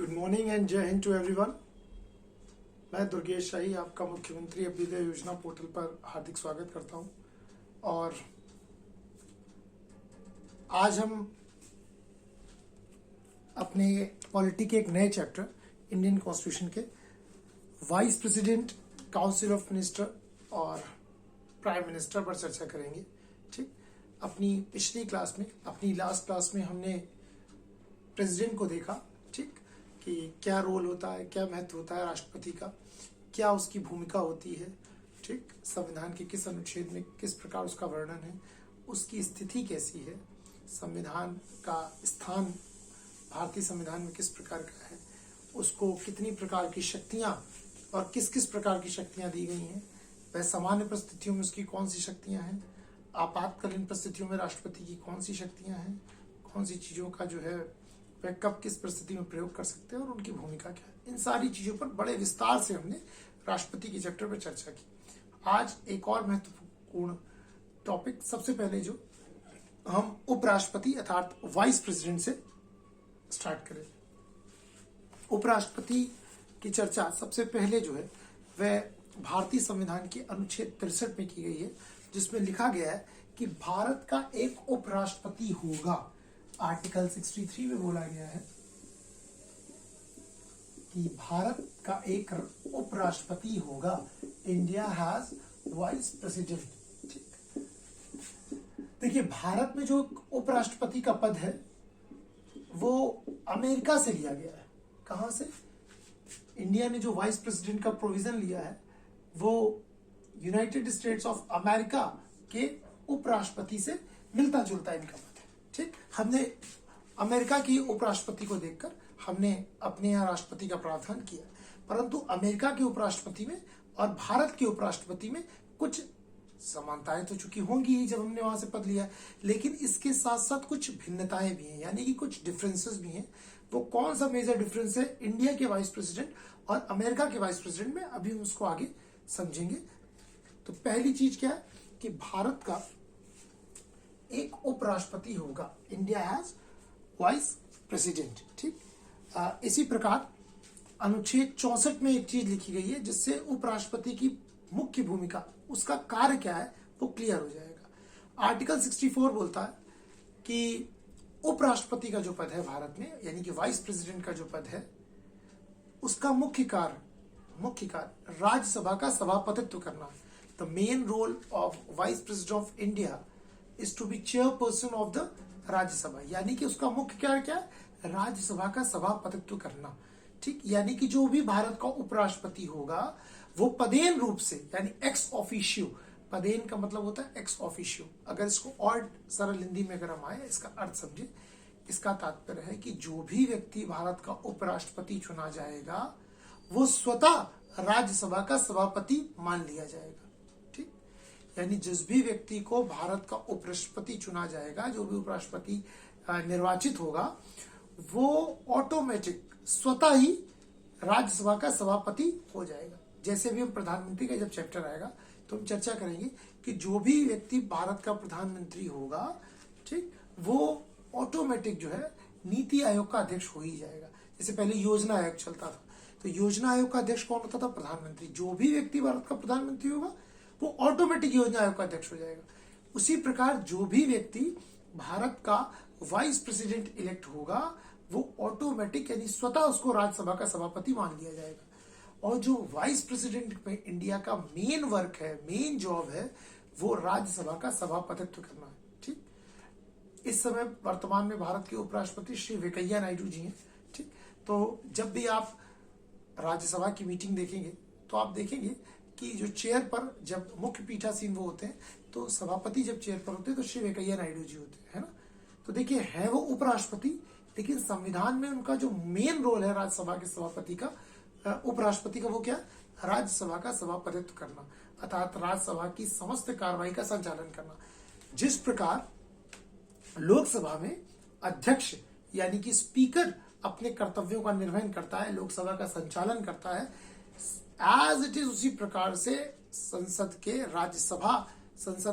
Good morning and जय Hind to everyone. मैं दुर्गेश शाही आपका मुख्यमंत्री अभ्युदय योजना पोर्टल पर हार्दिक स्वागत करता हूं। और आज हम अपने पॉलिटी के एक नए चैप्टर इंडियन कॉन्स्टिट्यूशन के vice president, council of minister और प्राइम मिनिस्टर पर चर्चा करेंगे। ठीक, अपनी पिछली क्लास में, अपनी लास्ट क्लास में हमने प्रेसिडेंट को देखा, ठीक, कि क्या रोल होता है, क्या महत्व होता है राष्ट्रपति का, क्या उसकी भूमिका होती है, ठीक, संविधान के किस अनुच्छेद में किस प्रकार उसका वर्णन है, उसकी स्थिति कैसी है, संविधान का स्थान भारतीय संविधान में किस प्रकार का है, उसको कितनी प्रकार की शक्तियां और किस किस प्रकार की शक्तियां दी गई हैं, वह सामान्य परिस्थितियों में उसकी कौन सी शक्तियां हैं, आपातकालीन परिस्थितियों में राष्ट्रपति की कौन सी शक्तियां हैं, कौन सी चीजों का जो है वह कब किस परिस्थिति में प्रयोग कर सकते हैं और उनकी भूमिका क्या है। इन सारी चीजों पर बड़े विस्तार से हमने राष्ट्रपति के चैप्टर पर चर्चा की। आज एक और महत्वपूर्ण टॉपिक, सबसे पहले जो हम उपराष्ट्रपति अर्थात वाइस प्रेसिडेंट से स्टार्ट करें। उपराष्ट्रपति की चर्चा सबसे पहले जो है वह भारतीय संविधान के अनुच्छेद 63 में की गई है, जिसमें लिखा गया है कि भारत का एक उपराष्ट्रपति होगा। आर्टिकल 63 में बोला गया है कि भारत का एक उपराष्ट्रपति होगा। India has vice president. ठीक, देखिए, भारत में जो उपराष्ट्रपति का पद है वो अमेरिका से लिया गया है। कहां से? इंडिया ने जो वाइस प्रेसिडेंट का प्रोविजन लिया है वो यूनाइटेड स्टेट्स ऑफ अमेरिका के उपराष्ट्रपति से मिलता जुलता इनका पद है। ठीक, हमने अमेरिका की उपराष्ट्रपति को देखकर हमने अपने यहाँ राष्ट्रपति का प्रावधान किया, परंतु अमेरिका के उपराष्ट्रपति में और भारत के उपराष्ट्रपति में कुछ समानताएं तो चूंकि होंगी ही जब हमने वहां से पद लिया, लेकिन इसके साथ साथ कुछ भिन्नताएं भी हैं, यानी कि कुछ डिफरेंसेस भी हैं। वो कौन सा मेजर डिफरेंस है इंडिया के वाइस प्रेसिडेंट और अमेरिका के वाइस प्रेसिडेंट में, अभी हम उसको आगे समझेंगे। तो पहली चीज क्या है कि भारत का एक उपराष्ट्रपति होगा। India has vice president. ठीक, इसी प्रकार अनुच्छेद 64 में एक चीज लिखी गई है जिससे उपराष्ट्रपति की मुख्य भूमिका, उसका कार्य क्या है वो क्लियर हो जाएगा। आर्टिकल 64 बोलता है कि उपराष्ट्रपति का जो पद है भारत में, यानी कि वाइस प्रेसिडेंट का जो पद है, उसका मुख्य कार्य राज्यसभा का सभापतित्व करना। The main role of vice president of India is to be chairperson of the Rajya Sabha, यानी कि उसका मुख्य कार्य क्या है? राज्यसभा का सभापतित्व करना। ठीक, यानी कि जो भी भारत का उपराष्ट्रपति होगा वो पदेन रूप से, यानी एक्स ऑफिशियो, पदेन का मतलब होता है एक्स ऑफिशियो। अगर इसको और सरल हिंदी में अगर हम आए, इसका अर्थ समझे, इसका तात्पर्य है कि जो भी व्यक्ति भारत का उपराष्ट्रपति चुना जाएगा वो स्वतः राज्यसभा का सभापति मान लिया जाएगा। ठीक, यानी जिस भी व्यक्ति को भारत का उपराष्ट्रपति चुना जाएगा, जो भी उपराष्ट्रपति निर्वाचित होगा, वो ऑटोमेटिक स्वतः ही राज्यसभा का सभापति हो जाएगा। जैसे भी हम प्रधानमंत्री का जब चैप्टर आएगा तो हम चर्चा करेंगे कि जो भी व्यक्ति भारत का प्रधानमंत्री होगा, ठीक, वो ऑटोमेटिक जो है नीति आयोग का अध्यक्ष हो ही जाएगा। जैसे पहले योजना आयोग चलता था, तो योजना आयोग का अध्यक्ष कौन होता था? प्रधानमंत्री। जो भी व्यक्ति भारत का प्रधानमंत्री होगा वो ऑटोमेटिक योजना आयोग का अध्यक्ष हो जाएगा। उसी प्रकार जो भी व्यक्ति भारत का वाइस प्रेसिडेंट इलेक्ट होगा वो ऑटोमेटिक, यानी स्वतः उसको राज्यसभा का सभापति मान लिया जाएगा। और जो वाइस प्रेसिडेंट में इंडिया का मेन वर्क है, मेन जॉब है, वो राज्यसभा का सभापतित्व करना है। ठीक, इस समय वर्तमान में भारत के उपराष्ट्रपति श्री वेंकैया नायडू जी हैं। ठीक, तो जब भी आप राज्यसभा की मीटिंग देखेंगे तो आप देखेंगे कि जो चेयर पर, जब मुख्य पीठासीन वो होते हैं, तो सभापति जब चेयर पर होते हैं तो श्री वेंकैया नायडू जी होते हैं, है ना। तो देखिए, है वो उपराष्ट्रपति, लेकिन संविधान में उनका जो मेन रोल है राज्यसभा के सभापति का, उपराष्ट्रपति का, वो क्या? राज्यसभा का सभापतित्व करना, अर्थात राज्यसभा की समस्त कार्रवाई का संचालन करना। जिस प्रकार लोकसभा में अध्यक्ष यानी कि स्पीकर अपने कर्तव्यों का निर्वहन करता है, लोकसभा का संचालन करता है, एज इट इज उसी प्रकार से संसद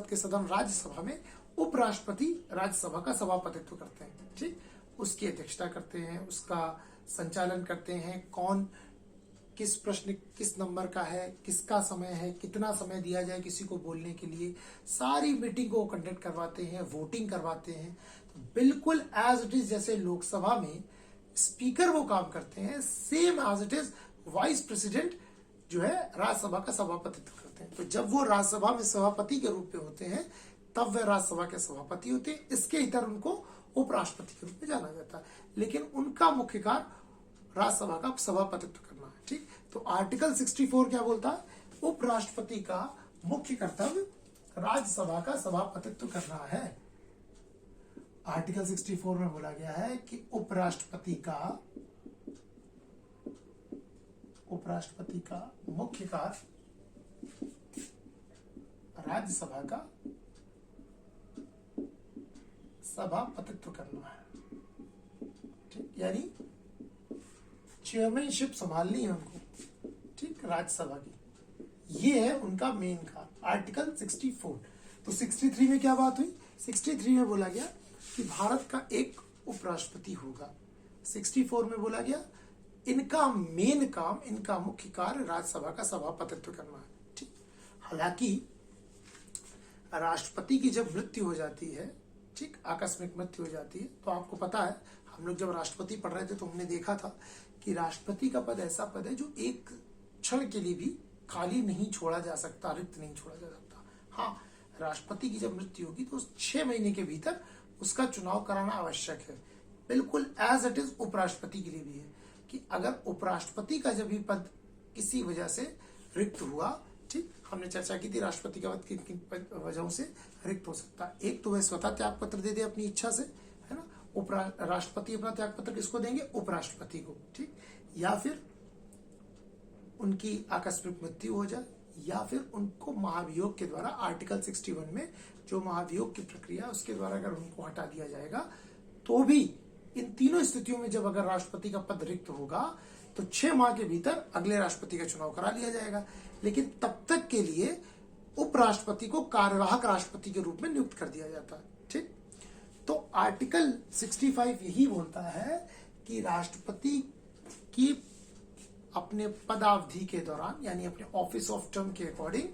के सदन राज्यसभा में उपराष्ट्रपति राज्यसभा का सभापतित्व करते हैं। ठीक, उसकी अध्यक्षता करते हैं, उसका संचालन करते हैं, कौन किस प्रश्न किस नंबर का है, किसका समय है, कितना समय दिया जाए किसी को बोलने के लिए, सारी मीटिंग को कंडक्ट करवाते हैं, वोटिंग करवाते हैं। तो बिल्कुल एज इट इज जैसे लोकसभा में स्पीकर वो काम करते हैं, same as it is vice president जो है राज्यसभा का सभापतित्व करते हैं। तो जब वो राज्यसभा में सभापति के रूप में होते हैं तब वे राज्यसभा के सभापति होते हैं। इसके इतर उनको उपराष्ट्रपति के रूप में जाना जाता है, लेकिन उनका मुख्य कार्य राज्यसभा का सभापतित्व करना है। ठीक, तो आर्टिकल 64 क्या बोलता है? उपराष्ट्रपति का मुख्य कर्तव्य राज्यसभा का सभापतित्व करना है। आर्टिकल 64 में बोला गया है कि उपराष्ट्रपति का मुख्य कार्य राज्यसभा का सभापतित्व करना है। ठीक, यानी चेयरमैनशिप संभालनी है उनको, ठीक, राज्यसभा की। ये है उनका मेन कार्य, आर्टिकल 64। तो 63 में क्या बात हुई? 63 में बोला गया कि भारत का एक उपराष्ट्रपति होगा। 64 में बोला गया इनका मेन काम, इनका मुख्य कार्य राज्यसभा का सभापतित्व करना है। ठीक, हालांकि राष्ट्रपति की जब मृत्यु हो जाती है, ठीक, आकस्मिक मृत्यु हो जाती है, तो आपको पता है हम लोग जब राष्ट्रपति पढ़ रहे थे तो हमने देखा था कि राष्ट्रपति का पद ऐसा पद है जो एक क्षण के लिए भी खाली नहीं छोड़ा जा सकता, रिक्त नहीं छोड़ा जा सकता। हाँ, राष्ट्रपति की जब मृत्यु होगी तो 6 महीने के भीतर उसका चुनाव कराना आवश्यक है। बिल्कुल एज इट इज उपराष्ट्रपति के लिए भी है कि अगर उपराष्ट्रपति का जब भी पद किसी वजह से रिक्त हुआ, ठीक, हमने चर्चा की थी राष्ट्रपति का पद किन किन वजहों से रिक्त हो सकता है। एक तो वह स्वतः त्याग पत्र दे दे अपनी इच्छा से, है ना, राष्ट्रपति अपना त्याग पत्र किसको देंगे? उपराष्ट्रपति को। ठीक, या फिर उनकी आकस्मिक मृत्यु हो जाए, या फिर उनको महाभियोग के द्वारा आर्टिकल 61 में जो महाभियोग की प्रक्रिया उसके द्वारा अगर उनको हटा दिया जाएगा, तो भी इन तीनों स्थितियों में जब अगर राष्ट्रपति का पद रिक्त होगा तो 6 माह के भीतर अगले राष्ट्रपति का चुनाव करा लिया जाएगा। लेकिन तब तक के लिए उपराष्ट्रपति को कार्यवाहक राष्ट्रपति के रूप में नियुक्त कर दिया जाता है। ठीक, तो आर्टिकल 65 यही बोलता है कि राष्ट्रपति की अपने पदावधि के दौरान, यानी अपने ऑफिस ऑफ टर्म के अकॉर्डिंग,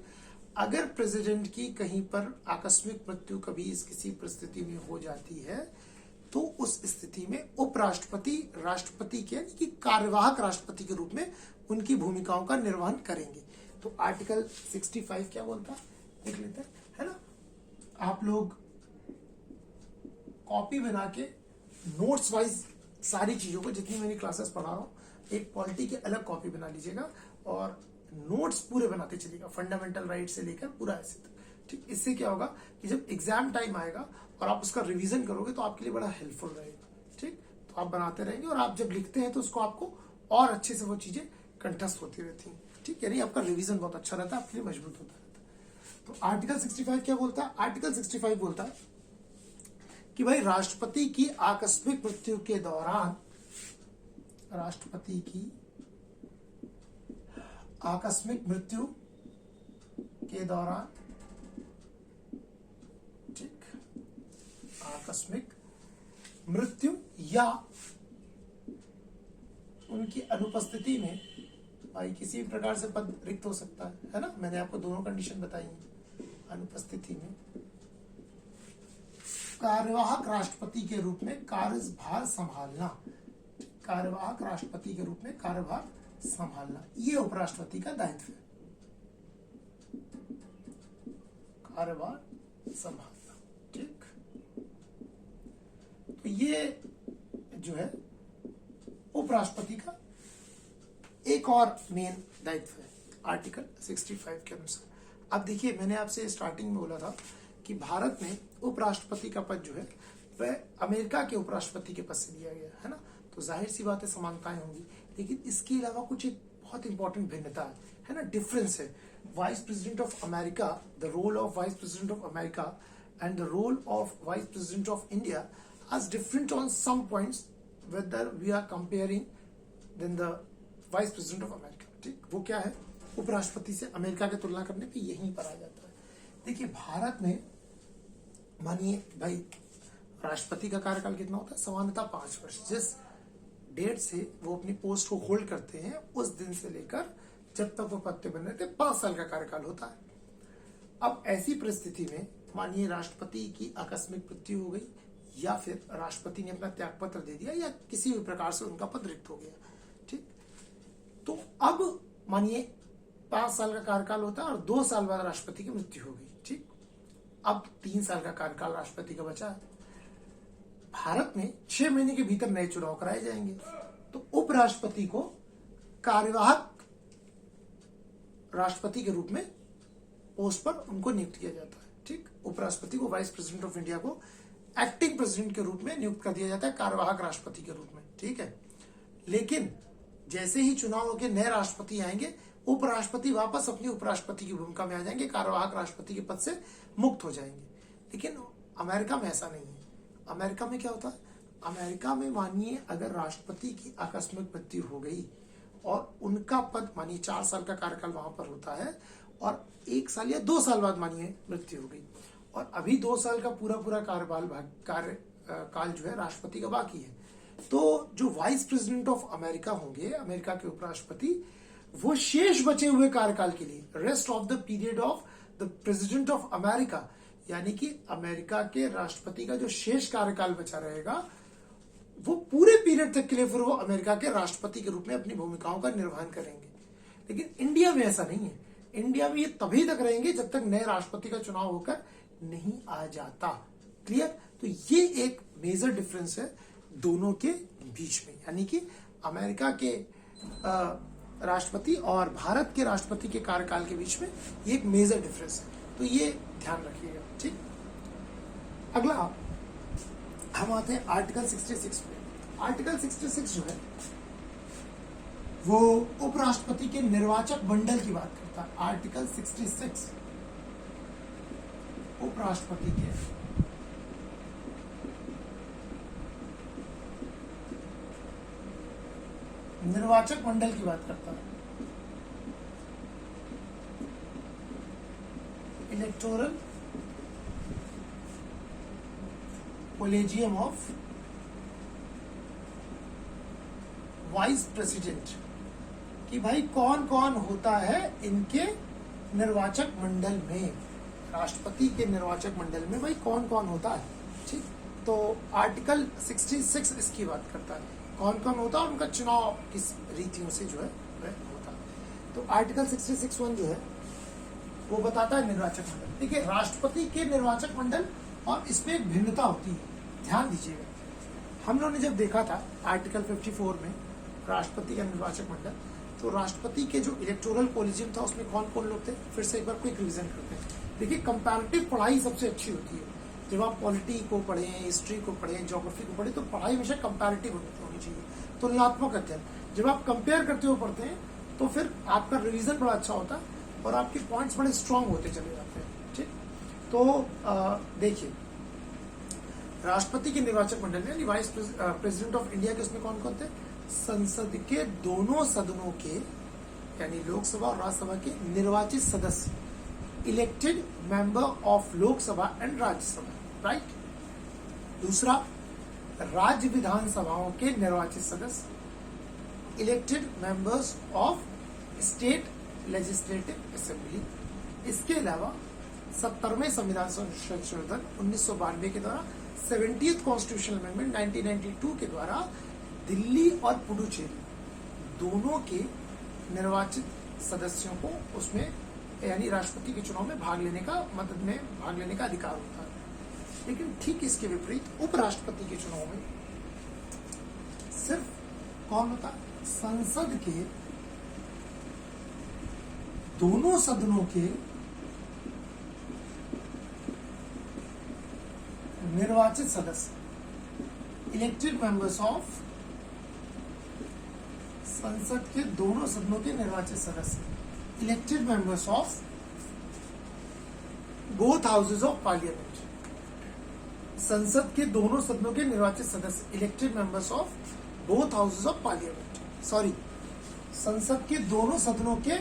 अगर प्रेसिडेंट की कहीं पर आकस्मिक मृत्यु कभी इस किसी परिस्थिति में हो जाती है तो उस स्थिति में उपराष्ट्रपति राष्ट्रपति के यानी कि कार्यवाहक राष्ट्रपति के रूप में उनकी भूमिकाओं का निर्वहन करेंगे। तो आर्टिकल 65 क्या बोलता है देख लेते हैं, है ना। आप लोग कॉपी बना के नोट्स वाइज सारी चीजों को, जितनी मैंने क्लासेस पढ़ा रहा हूं, एक पॉलिटी की अलग कॉपी बना लीजिएगा और नोट्स पूरे बनाते चलिएगा, फंडामेंटल राइट से लेकर पूरा ऐसे तक। ठीक, इससे क्या होगा कि जब एग्जाम टाइम आएगा और आप उसका रिवीजन करोगे तो आपके लिए बड़ा हेल्पफुल रहेगा। ठीक, तो आप बनाते रहेंगे और आप जब लिखते हैं तो उसको आपको और अच्छे से वो चीजें कंठस्थ होती रहती हैं। ठीक, यानी आपका रिवीजन बहुत अच्छा रहता है, आपके लिए मजबूत होता रहता है। तो आर्टिकल 65 क्या बोलता है? आर्टिकल 65 बोलता है कि भाई राष्ट्रपति की आकस्मिक मृत्यु के दौरान, राष्ट्रपति की आकस्मिक मृत्यु के दौरान, ठीक, आकस्मिक मृत्यु या उनकी अनुपस्थिति में भाई किसी भी प्रकार से पद रिक्त हो सकता है ना। मैंने आपको दोनों कंडीशन बताई है। अनुपस्थिति में कार्यवाहक राष्ट्रपति के रूप में कार्यभार संभालना, कार्यवाहक राष्ट्रपति के रूप में कार्यभार संभालना, ये उपराष्ट्रपति का दायित्व है, कार्यभार संभालना। ठीक, तो ये जो है उपराष्ट्रपति का एक और मेन दायित्व है आर्टिकल 65 के अनुसार। अब देखिए, मैंने आपसे स्टार्टिंग में बोला था कि भारत में उपराष्ट्रपति का पद जो है वह अमेरिका के उपराष्ट्रपति के पद से लिया गया है ना। तो जाहिर सी बात है समानताएं होंगी, लेकिन इसके अलावा कुछ एक बहुत इंपॉर्टेंट भिन्नता है ना, डिफरेंस है। Vice president of America, the role of vice president of America and the role of vice president of India are different on some points whether we are comparing then the vice president of America. ठीक, वो क्या है? उपराष्ट्रपति से America की तुलना करने पे यहीं पर आ जाता है। देखिए, भारत में मानिए भाई राष्ट्रपति का कार्यकाल कितना होता है? सामान्यतः 5 वर्ष। जिस डेट से वो अपनी पोस्ट को होल्ड करते हैं, उस दिन से लेकर जब तक वो पद पे बने थे 5 साल का कार्यकाल होता है। अब ऐसी परिस्थिति में मानिए राष्ट्रपति की आकस्मिक मृत्यु हो गई, या फिर राष्ट्रपति ने अपना त्यागपत्र दे दिया, या किसी भी प्रकार से उनका पद रिक्त हो गया, ठीक। तो अब मानिए 5 साल का कार्यकाल होता है और 2 साल बाद राष्ट्रपति की मृत्यु हो गई, ठीक। अब 3 साल का कार्यकाल राष्ट्रपति का बचा है। भारत में 6 महीने के भीतर नए चुनाव कराए जाएंगे, तो उपराष्ट्रपति को कार्यवाहक राष्ट्रपति के रूप में पोस्ट पर उनको नियुक्त किया जाता है, ठीक। उपराष्ट्रपति को वाइस प्रेसिडेंट ऑफ इंडिया को एक्टिंग प्रेसिडेंट के रूप में नियुक्त कर दिया जाता है, कार्यवाहक राष्ट्रपति के रूप में, ठीक है। लेकिन जैसे ही चुनाव के नए राष्ट्रपति आएंगे, उपराष्ट्रपति वापस अपनी उपराष्ट्रपति की भूमिका में आ जाएंगे, कार्यवाहक राष्ट्रपति के पद से मुक्त हो जाएंगे। लेकिन अमेरिका में ऐसा नहीं है। अमेरिका में क्या होता है, अमेरिका में मानिए अगर राष्ट्रपति की आकस्मिक मृत्यु हो गई और उनका पद मानिए 4 साल का कार्यकाल वहां पर होता है, और 1 साल या 2 साल बाद मानिए मृत्यु हो गई, और अभी 2 साल का पूरा कार्यकाल जो है राष्ट्रपति का बाकी है, तो जो वाइस प्रेसिडेंट ऑफ अमेरिका होंगे, अमेरिका के उपराष्ट्रपति, वो शेष बचे हुए कार्यकाल के लिए, rest of the period of the president of America, यानी कि अमेरिका के राष्ट्रपति का जो शेष कार्यकाल बचा रहेगा, वो पूरे पीरियड तक के लिए फिर वो अमेरिका के राष्ट्रपति के रूप में अपनी भूमिकाओं का निर्वहन करेंगे। लेकिन इंडिया में ऐसा नहीं है। इंडिया में ये तभी तक रहेंगे जब तक नए राष्ट्रपति का चुनाव होकर नहीं आ जाता। क्लियर? तो ये एक मेजर डिफरेंस है दोनों के बीच में, यानी कि अमेरिका के राष्ट्रपति और भारत के राष्ट्रपति के कार्यकाल के बीच में ये एक मेजर डिफरेंस है। तो ये ध्यान रखिएगा, ठीक। अगला हम आते हैं आर्टिकल 66 पे। आर्टिकल 66 जो है वो उपराष्ट्रपति के निर्वाचक मंडल की बात करता है। आर्टिकल 66 उपराष्ट्रपति के निर्वाचक मंडल की बात करता है। Electoral collegium of vice president, कि भाई कौन कौन होता है इनके निर्वाचक मंडल में, राष्ट्रपति के निर्वाचक मंडल में भाई कौन कौन होता है, ठीक। तो आर्टिकल 66 इसकी बात करता है, कौन कौन होता है और उनका चुनाव किस रीतियों से जो है वह होता है। तो आर्टिकल 66(1) जो है वो बताता है निर्वाचक मंडल। देखिए, राष्ट्रपति के निर्वाचक मंडल और इसमें एक भिन्नता होती है, ध्यान दीजिएगा। हम लोगों ने जब देखा था आर्टिकल 54 में राष्ट्रपति का निर्वाचक मंडल, तो राष्ट्रपति के जो इलेक्टोरल कॉलेजियम था उसमें कौन कौन लोग थे, फिर से एक बार क्विक रिवीजन करते हैं। देखिए, कंपैरेटिव पढ़ाई सबसे अच्छी होती है। जब आप पॉलिटी को पढ़ें, हिस्ट्री को पढ़ें, ज्योग्राफी को पढ़ें, तो पढ़ाई हमेशा कंपैरेटिव होनी चाहिए, तुलनात्मक अध्ययन। जब आप कंपेयर करते हुए पढ़ते हैं तो फिर आपका रिवीजन बड़ा अच्छा होता है और आपके पॉइंट्स बड़े स्ट्रांग होते चले जाते हैं, ठीक। तो देखिए, राष्ट्रपति के निर्वाचक मंडल में वाइस प्रेसिडेंट ऑफ इंडिया के उसमें कौन कौन थे, संसद के दोनों सदनों के यानी लोकसभा और राज्यसभा के निर्वाचित सदस्य, elected member of Lok Sabha and Rajya Sabha, right. दूसरा, राज्य विधानसभाओं के निर्वाचित सदस्य, elected members of state legislative assembly. इसके अलावा 70वें संविधान संशोधन 1992 के द्वारा, 70th कॉन्स्टिट्यूशनल अमेंडमेंट 1992 के द्वारा दिल्ली और पुडुचेरी दोनों के निर्वाचित सदस्यों को उसमें यानी राष्ट्रपति के चुनाव में भाग लेने का अधिकार होता है। लेकिन ठीक इसके विपरीत उपराष्ट्रपति के चुनाव में सिर्फ कौन होता है, संसद के दोनों सदनों के निर्वाचित सदस्य, इलेक्टेड मेंबर्स ऑफ, संसद के दोनों सदनों के निर्वाचित सदस्य, elected members of both houses of parliament. संसद के दोनों सदनों के निर्वाचित सदस्य, elected members of both houses of parliament. Sorry, संसद के दोनों सदनों के,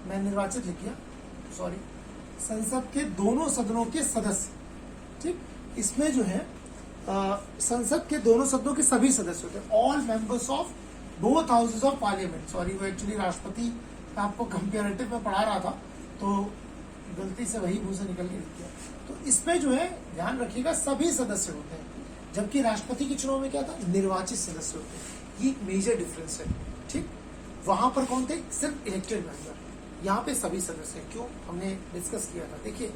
मैं निर्वाचित लिख दिया, सॉरी, संसद के दोनों सदनों के सदस्य, ठीक। इसमें जो है संसद के दोनों सदनों के सभी सदस्य होते हैं, all members of both houses of parliament. Sorry, वो एक्चुअली राष्ट्रपति मैं आपको कंपेरेटिव में पढ़ा रहा था, तो गलती से वही मुंह से निकल के लिख दिया। तो इसमें जो है ध्यान रखिएगा, सभी सदस्य होते हैं, जबकि राष्ट्रपति के चुनाव में क्या था, निर्वाचित सदस्य होते हैं। ये एक मेजर डिफरेंस है। ठीक, वहां पर कौन थे, सिर्फ इलेक्टेड मेंबर, यहाँ पे सभी सदस्य हैं। क्यों, हमने डिस्कस किया था। देखिए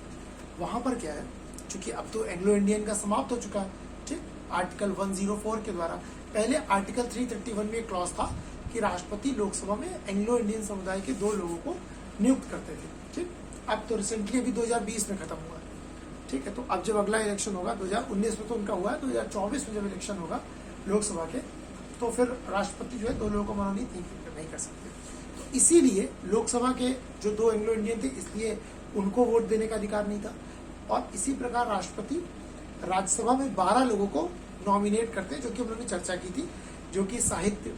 वहां पर क्या है, चूंकि अब तो एंग्लो इंडियन का समाप्त हो चुका है, ठीक, आर्टिकल 104 के द्वारा। पहले आर्टिकल 331 में एक क्लॉज था कि राष्ट्रपति लोकसभा में एंग्लो इंडियन समुदाय के 2 लोगों को नियुक्त करते थे। ठीक, अब तो रिसेंटली अभी 2020 में खत्म हुआ है। ठीक है, तो अब जब अगला इलेक्शन होगा 2019 में तो उनका हुआ है, 2024 में जब इलेक्शन होगा लोकसभा के, तो फिर राष्ट्रपति जो है 2 लोगों को मनोनीत नहीं कर सकते। तो इसीलिए लोकसभा के जो 2 एंग्लो इंडियन थे, इसलिए उनको वोट देने का अधिकार नहीं था। और इसी प्रकार राष्ट्रपति राज्यसभा में 12 लोगों को नॉमिनेट करते हैं, जो कि हम लोगों ने चर्चा की थी, जो कि साहित्य,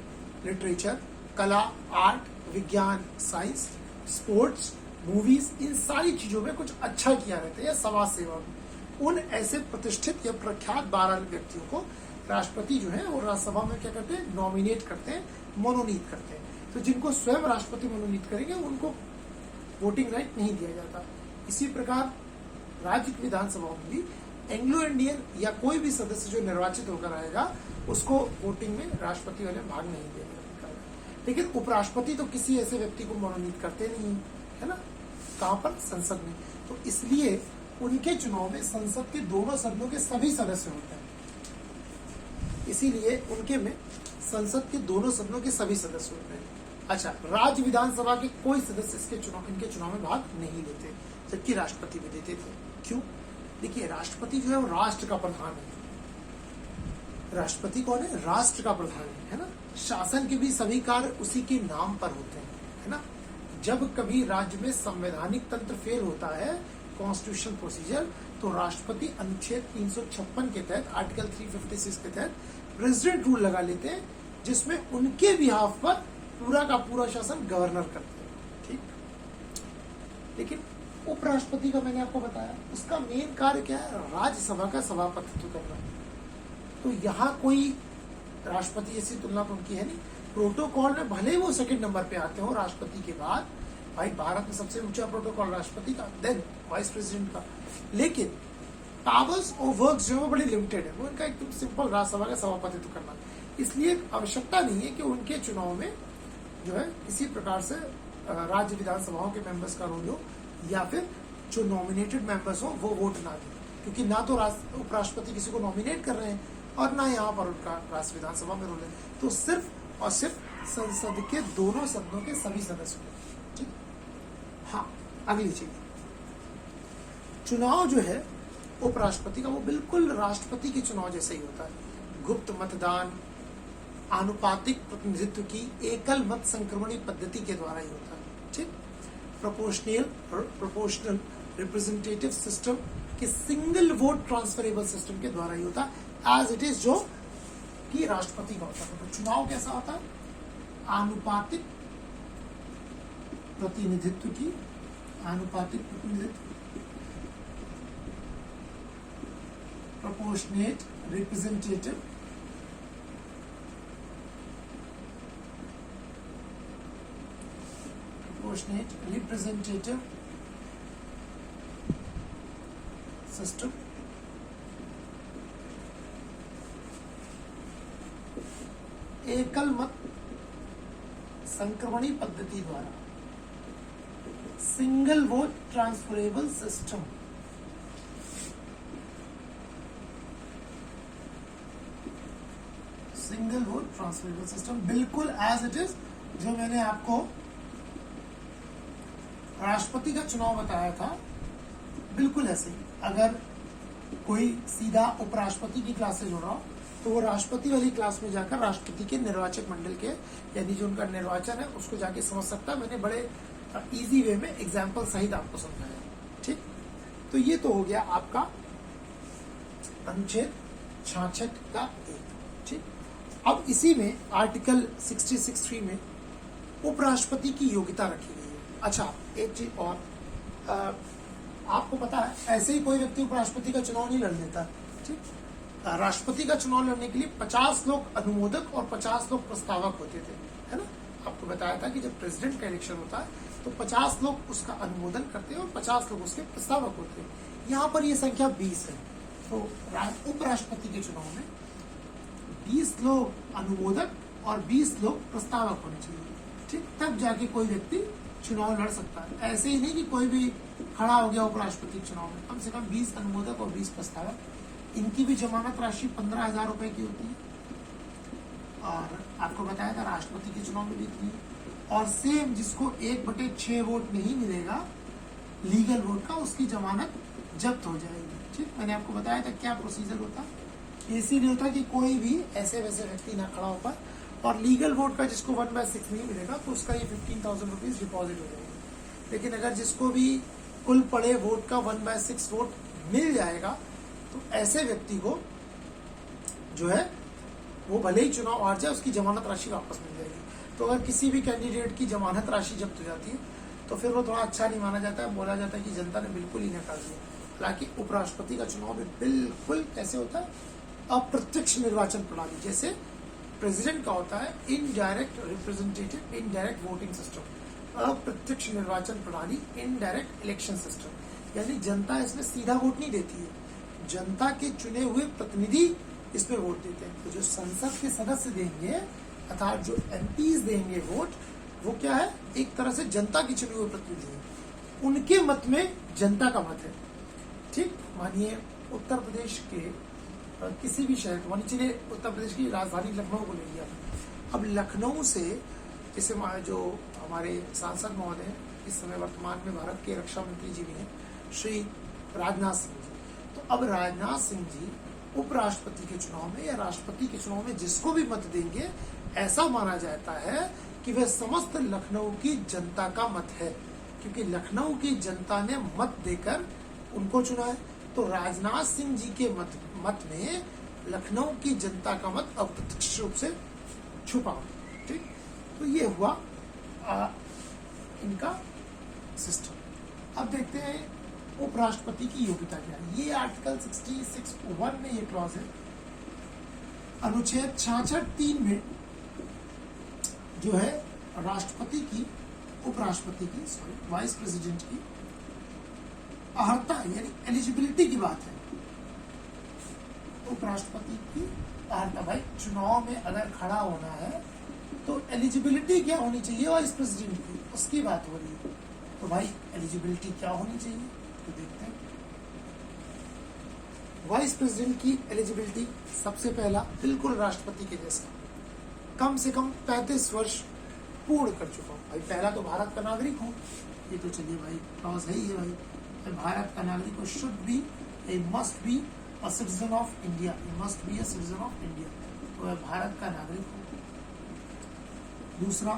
लिटरेचर, कला, आर्ट, विज्ञान, साइंस, स्पोर्ट्स, मूवीज, इन सारी चीजों में कुछ अच्छा किया रहता है, या समाज सेवा में। उन ऐसे प्रतिष्ठित या प्रख्यात 12 व्यक्तियों को राष्ट्रपति जो है वो राज्यसभा में क्या करते हैं, नॉमिनेट करते हैं, मनोनीत करते हैं। तो जिनको स्वयं राष्ट्रपति मनोनीत करेंगे उनको वोटिंग राइट नहीं दिया जाता। इसी प्रकार राज्य की विधानसभा में भी एंग्लो इंडियन या कोई भी सदस्य जो निर्वाचित होकर आएगा उसको वोटिंग में राष्ट्रपति वाले भाग नहीं देगा। लेकिन उपराष्ट्रपति तो किसी ऐसे व्यक्ति को मनोनीत करते नहीं है ना, कहां पर, संसद में। तो इसलिए उनके चुनाव में संसद के दोनों सदनों के सभी सदस्य होते हैं, इसीलिए उनके में संसद के दोनों सदनों के सभी सदस्य होते हैं। अच्छा, राज्य विधानसभा के कोई सदस्य इनके चुनाव में भाग नहीं लेते, जबकि राष्ट्रपति भी देते थे। क्यों, देखिए राष्ट्रपति जो है वो राष्ट्र का प्रधान है। राष्ट्रपति कौन है, राष्ट्र का प्रधान है ना। शासन के भी सभी कार्य उसी के नाम पर होते हैं, है ना। जब कभी राज्य में संवैधानिक तंत्र फेल होता है, कॉन्स्टिट्यूशन प्रोसीजर, तो राष्ट्रपति अनुच्छेद 356 के तहत, आर्टिकल 356 के तहत प्रेसिडेंट रूल लगा लेते हैं, जिसमें उनके बिहाफ पर पूरा का पूरा शासन गवर्नर करते हैं। ठीक, लेकिन उपराष्ट्रपति का मैंने आपको बताया, उसका मेन कार्य क्या है, राज्यसभा का सभापतित्व करना। तो यहाँ कोई राष्ट्रपति जैसी तुलना तो उनकी है नहीं। प्रोटोकॉल में भले वो सेकंड नंबर पे आते हो राष्ट्रपति के बाद, भाई भारत में सबसे ऊंचा प्रोटोकॉल राष्ट्रपति का, देन वाइस प्रेसिडेंट का, लेकिन पावर्स और वर्क जो है बड़े लिमिटेड है। वो इनका एकदम सिंपल राज्यसभा का सभापतित्व करना, इसलिए आवश्यकता नहीं है कि उनके चुनाव में जो है किसी प्रकार से राज्य विधानसभाओं के मेंबर्स का रोल हो, या फिर जो नॉमिनेटेड मेंबर्स हो वो वोट ना दें, क्योंकि ना तो उपराष्ट्रपति किसी को नॉमिनेट कर रहे हैं और ना यहाँ पर उनका राष्ट्र विधानसभा में रोल है। तो सिर्फ और सिर्फ संसद के दोनों सदनों के सभी सदस्य को। ठीक, हाँ, अगली चीज, चुनाव जो है उपराष्ट्रपति का वो बिल्कुल राष्ट्रपति के चुनाव जैसा ही होता है। गुप्त मतदान, आनुपातिक प्रतिनिधित्व की एकल मत संक्रमणी पद्धति के द्वारा ही होता है। ठीक, प्रोपोर्शनल रिप्रेजेंटेटिव सिस्टम के सिंगल वोट ट्रांसफरेबल सिस्टम के द्वारा ही होता है, एज इट इज जो कि राष्ट्रपति का होता है। तो चुनाव कैसा होता है, आनुपातिक प्रतिनिधित्व की, आनुपातिक प्रतिनिधित्व, प्रोपोर्शनेट रिप्रेजेंटेटिव सिस्टम, एकल मत संक्रमणी पद्धति द्वारा, single vote transferable system, single vote transferable system, बिल्कुल एज इट इज जो मैंने आपको राष्ट्रपति का चुनाव बताया था, बिल्कुल ऐसे ही। अगर कोई सीधा उपराष्ट्रपति की क्लास से जुड़ रहा हो तो वो राष्ट्रपति वाली क्लास में जाकर राष्ट्रपति के निर्वाचक मंडल के, यानी जो उनका निर्वाचन है, उसको जाके समझ सकता है। मैंने बड़े इजी वे में एग्जाम्पल सहित आपको समझाया। ठीक, तो ये तो हो गया आपका अनुच्छेद 66 का 1। ठीक, अब इसी में आर्टिकल 66(3) में उपराष्ट्रपति की योग्यता रखी गई है। अच्छा, एक चीज और, आपको पता है ऐसे ही कोई व्यक्ति उपराष्ट्रपति का चुनाव नहीं लड़ लेता। ठीक, राष्ट्रपति का चुनाव लड़ने के लिए 50 लोग अनुमोदक और 50 लोग प्रस्तावक होते थे, है ना। आपको बताया था कि जब प्रेसिडेंट का इलेक्शन होता है तो 50 लोग उसका अनुमोदन करते हैं और 50 लोग उसके प्रस्तावक होते हैं। यहाँ पर ये संख्या 20 है। तो उपराष्ट्रपति के चुनाव में 20 लोग अनुमोदक और 20 लोग प्रस्तावक होने चाहिए, ठीक, तब जाके कोई व्यक्ति चुनाव लड़ सकता है। ऐसे ही नहीं कि कोई भी खड़ा हो गया उपराष्ट्रपति चुनाव में। कम से कम 20 अनुमोदक और 20 प्रस्तावक। इनकी भी जमानत राशि 15,000 रुपए की होती है। और आपको बताया था राष्ट्रपति के चुनाव में भी इतनी। और सेम जिसको 1/6 वोट नहीं मिलेगा लीगल वोट का, उसकी जमानत जब्त हो जाएगी, ठीक। मैंने आपको बताया था क्या प्रोसीजर होता है। इसीलिए होता कि कोई भी ऐसे वैसे व्यक्ति ना खड़ा हो पाए। और लीगल वोट का जिसको 1/6 नहीं मिलेगा तो उसका ये 15,000 रुपीज डिपॉजिट हो जाएगा। लेकिन अगर जिसको भी कुल पड़े वोट का 1/6 वोट मिल जाएगा तो ऐसे व्यक्ति को जो है वो भले ही चुनाव हार जाए, उसकी जमानत राशि वापस मिल जाएगी। तो अगर किसी भी कैंडिडेट की जमानत राशि जब्त हो जाती है तो फिर वो थोड़ा अच्छा नहीं माना जाता है, बोला जाता है कि जनता ने बिल्कुल ही नकार दिया। हालांकि उपराष्ट्रपति का चुनाव भी बिल्कुल कैसे होता है, अप्रत्यक्ष निर्वाचन प्रणाली, जैसे प्रेसिडेंट का होता है indirect representative indirect voting system, अप्रत्यक्ष निर्वाचन प्रणाली इनडायरेक्ट इलेक्शन सिस्टम। यानी जनता इसमें सीधा वोट नहीं देती है, जनता के चुने हुए प्रतिनिधि इसमें वोट देते हैं। तो जो संसद के सदस्य देंगे अर्थात जो एमपीज देंगे वोट, वो क्या है, एक तरह से जनता के चुने हुए प्रतिनिधि है। उनके मत में जनता का मत है, ठीक। मानिए उत्तर प्रदेश के किसी भी शहर को, मानिए चलिए उत्तर प्रदेश की राजधानी लखनऊ को ले लिया। अब लखनऊ से जैसे जो हमारे सांसद महोदय हैं, इस समय वर्तमान में भारत के रक्षा मंत्री जी भी हैं, श्री राजनाथ सिंह जी। तो अब राजनाथ सिंह जी उपराष्ट्रपति के चुनाव में या राष्ट्रपति के चुनाव में जिसको भी मत देंगे, ऐसा माना जाता है कि वह समस्त लखनऊ की जनता का मत है, क्योंकि लखनऊ की जनता ने मत देकर उनको चुना है। तो राजनाथ सिंह जी के मत में लखनऊ की जनता का मत अप्रत्यक्ष रूप से छुपा, ठीक। तो ये हुआ इनका सिस्टम। अब देखते हैं उपराष्ट्रपति की योग्यता क्या है। ये आर्टिकल 66(1) में ये क्लॉज है। अनुच्छेद 66(3) में जो है राष्ट्रपति की, उपराष्ट्रपति की, वाइस प्रेसिडेंट की अर्हता यानी एलिजिबिलिटी की बात है। उपराष्ट्रपति की अर्हता, भाई चुनाव में अगर खड़ा होना है तो एलिजिबिलिटी क्या होनी चाहिए वाइस प्रेसिडेंट की, उसकी बात हो रही है। तो भाई एलिजिबिलिटी क्या होनी चाहिए, तो देखते हैं। वाइस प्रेसिडेंट की एलिजिबिलिटी सबसे पहला बिल्कुल राष्ट्रपति के जैसा, कम से कम 35 वर्ष पूर्ण कर चुका हूँ। भाई पहला तो भारत का नागरिक हूँ, ये तो चलिए भाई क्लॉज है ही है। भाई भारत का नागरिक should be A must be a citizen of India, must be a citizen of India. तो मैं भारत का नागरिक हूँ। दूसरा,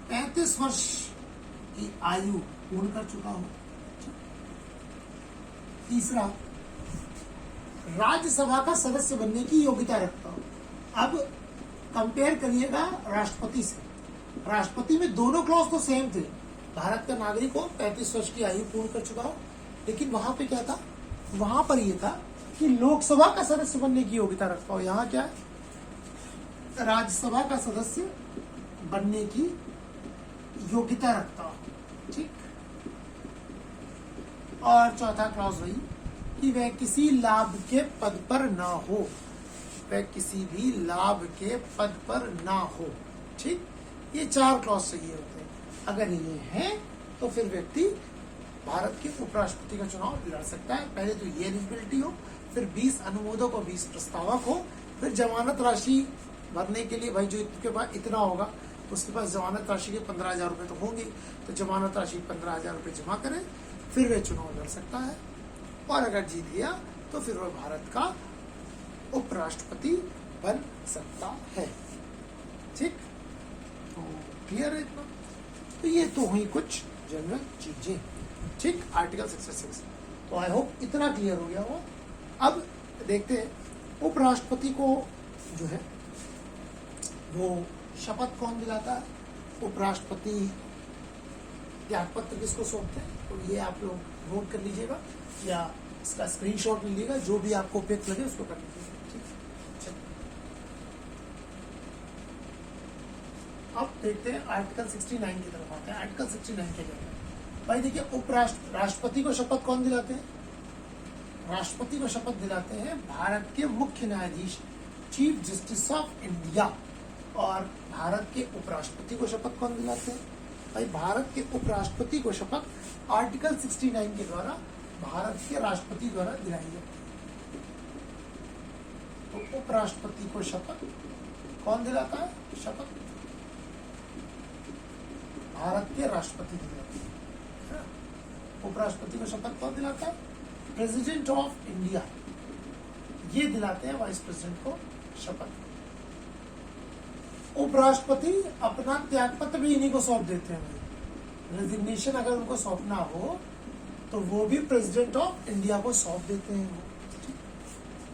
35 वर्ष की आयु पूर्ण कर चुका हूँ। तीसरा, राज्यसभा का सदस्य बनने की योग्यता रखता हूँ। अब कंपेयर करिएगा राष्ट्रपति से। राष्ट्रपति में दोनों क्लॉज तो सेम थे, भारत का नागरिक हो, 35 वर्ष की आयु पूर्ण कर चुका हो। लेकिन वहां पे क्या था, वहां पर ये था कि लोकसभा का सदस्य बनने की योग्यता रखता हो। यहाँ क्या है, राज्यसभा का सदस्य बनने की योग्यता रखता हो, ठीक। और चौथा क्लॉज वही कि वह किसी लाभ के पद पर ना हो, वह किसी भी लाभ के पद पर ना हो, ठीक। ये 4 क्लॉज चाहिए होते हैं। अगर ये हैं तो फिर व्यक्ति भारत के उपराष्ट्रपति का चुनाव लड़ सकता है। पहले तो ये एलिजिबिलिटी हो, फिर 20 अनुमोदक और 20 प्रस्तावक हो, फिर जमानत राशि भरने के लिए भाई जो के पास इतना होगा उसके पास जमानत राशि के 15,000 रुपए तो होंगे, तो जमानत राशि 15,000 रुपए जमा करे, फिर वह चुनाव लड़ सकता है। और अगर जीत गया तो फिर वह भारत का उपराष्ट्रपति बन सकता है, ठीक। तो क्लियर है इतना। तो ये तो हुई कुछ जनरल चीजें, ठीक, आर्टिकल 66। तो आई होप इतना क्लियर हो गया हो। अब देखते हैं उपराष्ट्रपति को जो है वो शपथ कौन दिलाता है, उपराष्ट्रपति त्याग पत्र किसको सौंपते हैं। तो ये आप लोग नोट कर लीजिएगा या इसका स्क्रीनशॉट लीजिएगा, जो भी आपको उपयुक्त लगे उसको कर लीजिएगा। ठीक, चलिए अब देखते हैं आर्टिकल 69 की तरफ आते हैं। आर्टिकल 69 क्या कहता है भाई? देखिए, राष्ट्रपति को शपथ कौन दिलाते हैं? राष्ट्रपति को शपथ दिलाते हैं भारत के मुख्य न्यायाधीश, चीफ जस्टिस ऑफ इंडिया। और भारत के उपराष्ट्रपति को शपथ कौन दिलाते हैं भाई? भारत के उपराष्ट्रपति को शपथ आर्टिकल 69 के द्वारा भारत के राष्ट्रपति द्वारा दिलाई जाती है। तो उपराष्ट्रपति को शपथ कौन दिलाता है? शपथ भारत के राष्ट्रपति दिलाते हैं। उपराष्ट्रपति को शपथ कौन दिलाता है? प्रेसिडेंट ऑफ इंडिया, ये दिलाते हैं वाइस प्रेसिडेंट को शपथ। उपराष्ट्रपति अपना त्याग पत्र भी इन्हीं को सौंप देते हैं। रेजिग्नेशन अगर उनको सौंपना हो तो वो भी प्रेसिडेंट ऑफ इंडिया को सौंप देते हैं।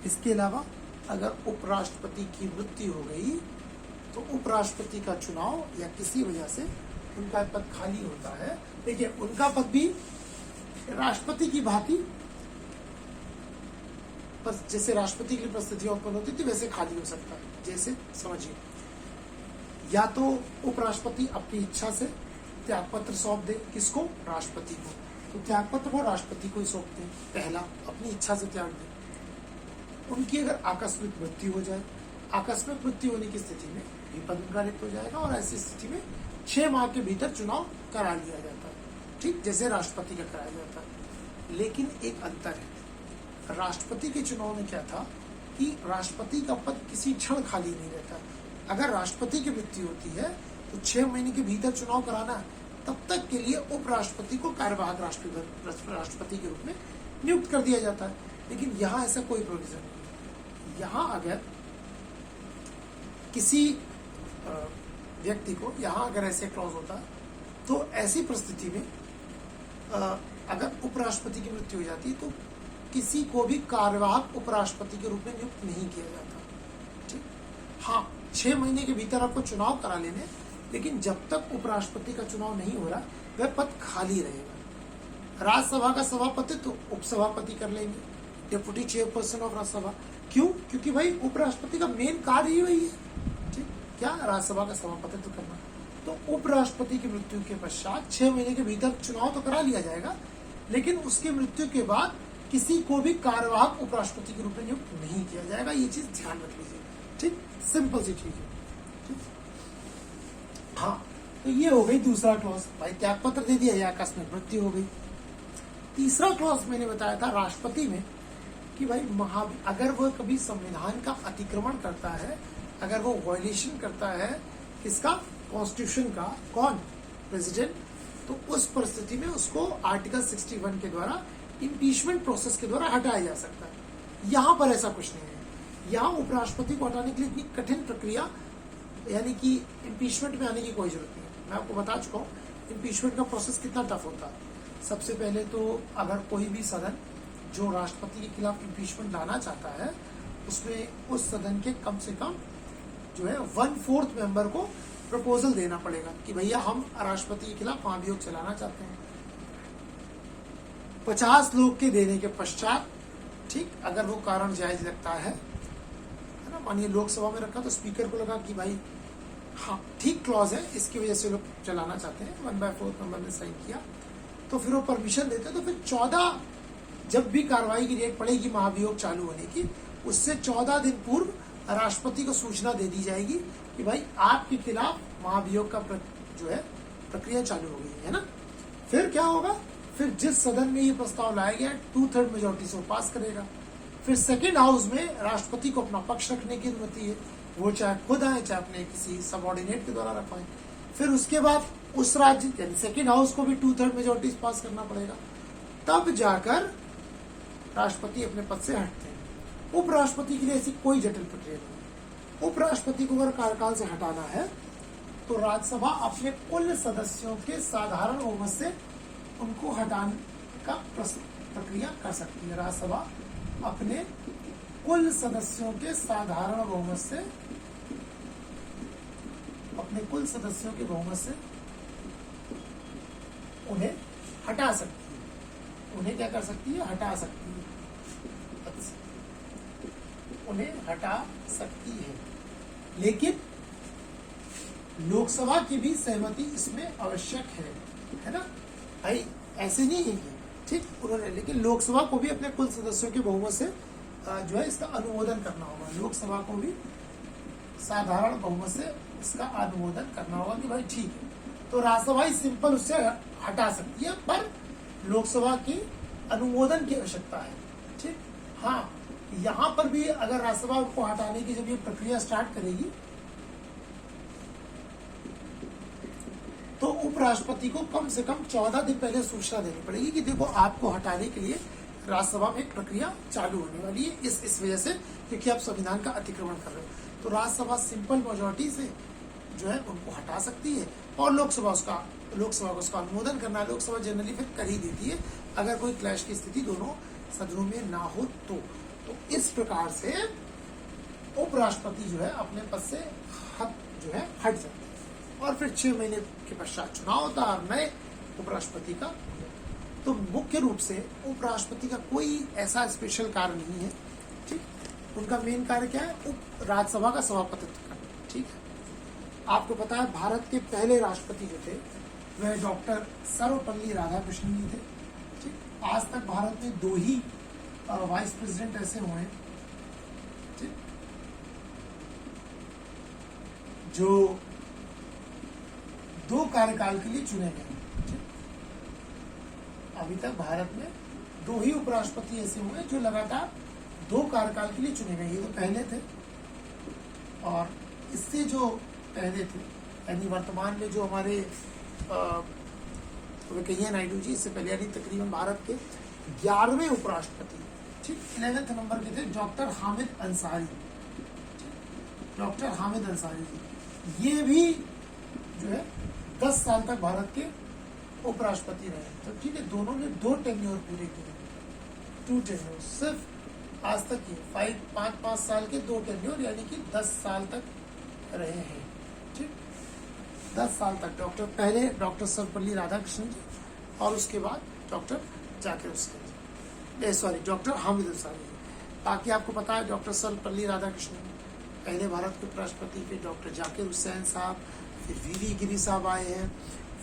इसके अलावा अगर उपराष्ट्रपति की मृत्यु हो गई तो उपराष्ट्रपति का चुनाव या किसी वजह से उनका पद खाली होता है। देखिए, उनका पद भी राष्ट्रपति की भांति, बस जैसे राष्ट्रपति की परिस्थितियां उत्पन्न होती थी वैसे खाली हो सकता है। जैसे समझिए, या तो उपराष्ट्रपति अपनी इच्छा से त्यागपत्र सौंप दे, किसको? राष्ट्रपति को। तो त्यागपत्र वो राष्ट्रपति को ही सौंपते हैं। पहला, अपनी इच्छा से त्याग दे। उनकी अगर आकस्मिक मृत्यु हो जाए, आकस्मिक मृत्यु होने की स्थिति में भी पद उनका रिक्त हो जाएगा और ऐसी स्थिति में 6 माह के भीतर चुनाव करा लिया जाता है। ठीक, जैसे राष्ट्रपति का कराया जाता है। लेकिन एक अंतर है, राष्ट्रपति के चुनाव में क्या था कि राष्ट्रपति का पद किसी क्षण खाली नहीं रहता। अगर राष्ट्रपति की मृत्यु होती है तो 6 महीने के भीतर चुनाव कराना है, तब तक के लिए उपराष्ट्रपति को कार्यवाहक राष्ट्रपति के रूप में नियुक्त कर दिया जाता है। लेकिन यहाँ ऐसा कोई प्रोविजन नहीं। यहाँ अगर किसी व्यक्ति को, यहाँ अगर ऐसे क्लॉज होता है तो ऐसी परिस्थिति में अगर उपराष्ट्रपति की मृत्यु हो जाती है तो किसी को भी कार्यवाहक उपराष्ट्रपति के रूप में नियुक्त नहीं किया जाता। ठीक, हाँ, 6 महीने के भीतर आपको चुनाव करा लेने, लेकिन जब तक उपराष्ट्रपति का चुनाव नहीं हो रहा वह पद खाली रहेगा। राज्यसभा का सभापति तो उपसभापति कर लेंगे, डेप्यूटी चेयरपर्सन ऑफ राज्यसभा। क्यों? क्योंकि भाई उपराष्ट्रपति का मेन कार्य ही वही है। ठीक, क्या? राज्यसभा का सभापतित्व करना। तो उपराष्ट्रपति की मृत्यु के पश्चात 6 महीने के भीतर चुनाव तो करा लिया जाएगा, लेकिन उसकी मृत्यु के बाद किसी को भी कार्यवाहक उपराष्ट्रपति के रूप में नियुक्त नहीं किया जाएगा। ये चीज ध्यान रख लीजिए। ठीक, सिंपल सी चीज है। हाँ, तो ये हो गई दूसरा क्लॉज, भाई त्यागपत्र दे दिया या आकस्मिक मृत्यु हो गई। तीसरा क्लॉज मैंने बताया था राष्ट्रपति में कि भाई अगर वह कभी संविधान का अतिक्रमण करता है, अगर वो वायलेशन करता है किसका? कॉन्स्टिट्यूशन का। कौन? प्रेसिडेंट। तो उस परिस्थिति में उसको आर्टिकल 61 के द्वारा इम्पीचमेंट प्रोसेस के द्वारा हटाया जा सकता है। यहाँ पर ऐसा कुछ नहीं है। यहाँ उपराष्ट्रपति को हटाने के लिए इतनी कठिन प्रक्रिया, यानी कि इम्पीचमेंट में आने की कोई जरूरत नहीं है। मैं आपको बता चुका हूँ इम्पीचमेंट का प्रोसेस कितना टफ होता है। सबसे पहले तो अगर कोई भी सदन जो राष्ट्रपति के खिलाफ इम्पीचमेंट लाना चाहता है, उसमें उस सदन के कम से कम जो है 1/4 मेंबर को प्रपोजल देना पड़ेगा कि भैया हम राष्ट्रपति के खिलाफ महाभियोग चलाना चाहते हैं। 50 लोग के देने के पश्चात, ठीक, अगर वो कारण जायज लगता है ना, मानिए लोकसभा में रखा तो स्पीकर को लगा कि भाई हाँ ठीक क्लॉज है, इसकी वजह से लोग चलाना चाहते हैं, 1/4 मेंबर ने साइन किया, तो फिर वो परमिशन देते हैं। तो फिर 14, जब भी कार्रवाई की डेट पड़ेगी महाभियोग चालू होने की, उससे 14 दिन पूर्व राष्ट्रपति को सूचना दे दी जाएगी कि भाई आपके खिलाफ महाभियोग का जो है प्रक्रिया चालू हो गई है ना। फिर क्या होगा? फिर जिस सदन में ये प्रस्ताव लाया गया 2/3 मेजोरिटी से वो पास करेगा। फिर सेकेंड हाउस में राष्ट्रपति को अपना पक्ष रखने की अनुमति है, वो चाहे खुद आए चाहे अपने किसी सबऑर्डिनेट के द्वारा रखवाएं। फिर उसके बाद उस राज्य यानी सेकेंड हाउस को भी 2/3 मेजोरिटी से पास करना पड़ेगा, तब जाकर राष्ट्रपति अपने पद से हटते हैं। उपराष्ट्रपति के लिए ऐसी कोई जटिल प्रक्रिया नहीं। उपराष्ट्रपति को अगर कार्यकाल से हटाना है तो राज्यसभा अपने कुल सदस्यों के साधारण बहुमत से उनको हटाने का प्रक्रिया कर सकती है। राज्यसभा अपने कुल सदस्यों के साधारण बहुमत से, अपने कुल सदस्यों के बहुमत से उन्हें हटा सकती है। उन्हें क्या कर सकती है? हटा सकती है। उन्हें हटा सकती है, लेकिन लोकसभा की भी सहमति इसमें आवश्यक है ना भाई, ऐसे नहीं है ये, ठीक। उन्होंने लेकिन लोकसभा को भी अपने कुल सदस्यों के बहुमत से जो है इसका अनुमोदन करना होगा, लोकसभा को भी साधारण बहुमत से इसका अनुमोदन करना होगा कि भाई ठीक है। तो राज्यसभा सिंपल उससे हटा सकती है, पर लोकसभा की अनुमोदन की आवश्यकता है, ठीक। हाँ, यहाँ पर भी अगर राज्यसभा को हटाने की जब ये प्रक्रिया स्टार्ट करेगी तो उपराष्ट्रपति को कम से कम 14 दिन पहले सूचना देनी पड़ेगी कि देखो आपको हटाने के लिए राज्यसभा में एक प्रक्रिया चालू होने वाली है, इस वजह से, क्योंकि आप संविधान का अतिक्रमण कर रहे हो। तो राज्यसभा सिंपल मेजोरिटी से जो है उनको हटा सकती है, और लोकसभा को उसका अनुमोदन करना, लोकसभा जनरली फिर कर ही देती है अगर कोई क्लैश की स्थिति दोनों सदनों में ना हो तो इस प्रकार से उपराष्ट्रपति जो है अपने पद से हट जाते हैं, और फिर 6 महीने के पश्चात चुनाव होता है और नए उपराष्ट्रपति का। तो मुख्य रूप से उपराष्ट्रपति का कोई ऐसा स्पेशल कार्य नहीं है, ठीक। उनका मेन कार्य क्या है? राज्यसभा का सभापतित्व करना, ठीक है। आपको पता है भारत के पहले राष्ट्रपति जो थे वह डॉक्टर सर्वपल्ली राधाकृष्णन जी थे, ठीक। आज तक भारत में 2 ही वाइस प्रेसिडेंट ऐसे हुए हैं, ठीक, जो 2 कार्यकाल के लिए चुने गए, ठीक। अभी तक भारत में 2 ही उपराष्ट्रपति ऐसे हुए जो लगातार 2 कार्यकाल के लिए चुने गए, ये तो पहले थे। और इससे जो पहले थे, यानी वर्तमान में जो हमारे वेंकैया नायडू जी, इससे पहले यानी तकरीबन भारत के 11वें उपराष्ट्रपति, ठीक, 11th नंबर के थे डॉक्टर हामिद अंसारी, डॉक्टर हामिद अंसारी जी। ये भी जो है 10 साल तक भारत के उपराष्ट्रपति रहे, तो ठीक है, दोनों ने 2 टेन्योर पूरे किए, 2 टेन्योर, सिर्फ आज तक ये 5 साल के 2 टेन्योर, यानी कि 10 साल तक रहे हैं, ठीक। 10 साल तक पहले डॉक्टर सर्वपल्ली राधाकृष्णन जी, और उसके बाद डॉक्टर जाकिर हुसैन जी, डॉक्टर हामिद अंसारी जी। बाकी आपको पता है डॉक्टर सर्वपल्ली राधाकृष्णन पहले भारत के उपराष्ट्रपति, फिर डॉक्टर जाकिर हुसैन साहब, फिर वीवी गिरी साहब आए हैं,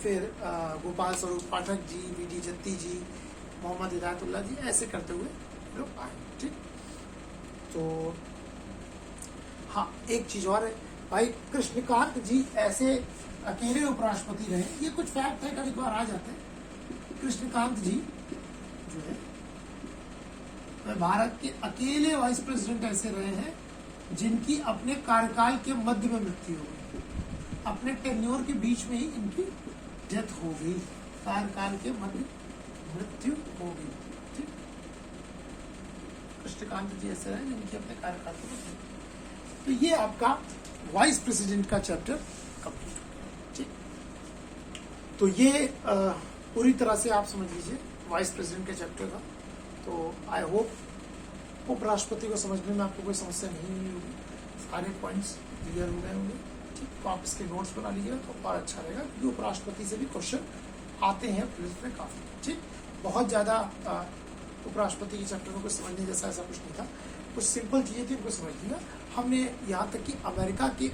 फिर गोपाल स्वरूप पाठक जी, वीडी जत्ती जी, मोहम्मद हिदायतुल्लाह जी, ऐसे करते हुए लोग आए, ठीक। तो हाँ, एक चीज और है भाई, कृष्णकांत जी ऐसे अकेले उपराष्ट्रपति रहे, ये कुछ फैक्ट है, कभी कभार आ जाते हैं। कृष्णकांत जी जो है भारत के अकेले वाइस प्रेसिडेंट ऐसे रहे हैं जिनकी अपने कार्यकाल के मध्य में मृत्यु हो गई, अपने टेन्योर के बीच में ही इनकी डेथ हो गई, कार्यकाल के मध्य मृत्यु हो गई, ठीक। कृष्णकांत जी ऐसे रहे जिनकी अपने कार्यकाल के मध्य। तो ये आपका वाइस प्रेसिडेंट का चैप्टर कंप्लीट हो गया, ठीक। तो ये पूरी तरह से आप समझ लीजिए वाइस प्रेसिडेंट के चैप्टर का। तो आई होप उपराष्ट्रपति को समझने में आपको कोई समस्या नहीं हुई होगी, सारे पॉइंट्स क्लियर हो गए होंगे, ठीक। तो आप इसके नोट्स बना लीजिएगा तो और अच्छा रहेगा, क्योंकि उपराष्ट्रपति से भी क्वेश्चन आते हैं पुलिस में काफी, ठीक। बहुत ज्यादा उपराष्ट्रपति के चैप्टर में कुछ समझने जैसा ऐसा कुछ नहीं था, कुछ सिंपल चीजें थी, उनको समझ लिया हमने। यहाँ तक कि अमेरिका के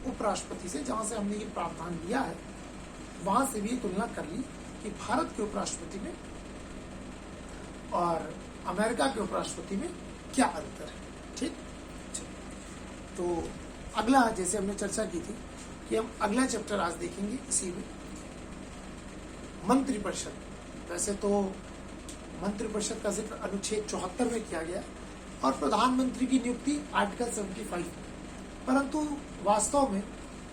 उपराष्ट्रपति से, जहां से हमने ये प्रावधान लिया है, वहां से भी तुलना कर ली कि भारत के उपराष्ट्रपति में और अमेरिका के उपराष्ट्रपति में क्या अंतर है, ठीक। तो अगला, जैसे हमने चर्चा की थी कि हम अगला चैप्टर आज देखेंगे इसी में, मंत्रिपरिषद। वैसे तो मंत्रिपरिषद का जिक्र अनुच्छेद 74 में किया गया और प्रधानमंत्री की नियुक्ति आर्टिकल 75, परंतु वास्तव में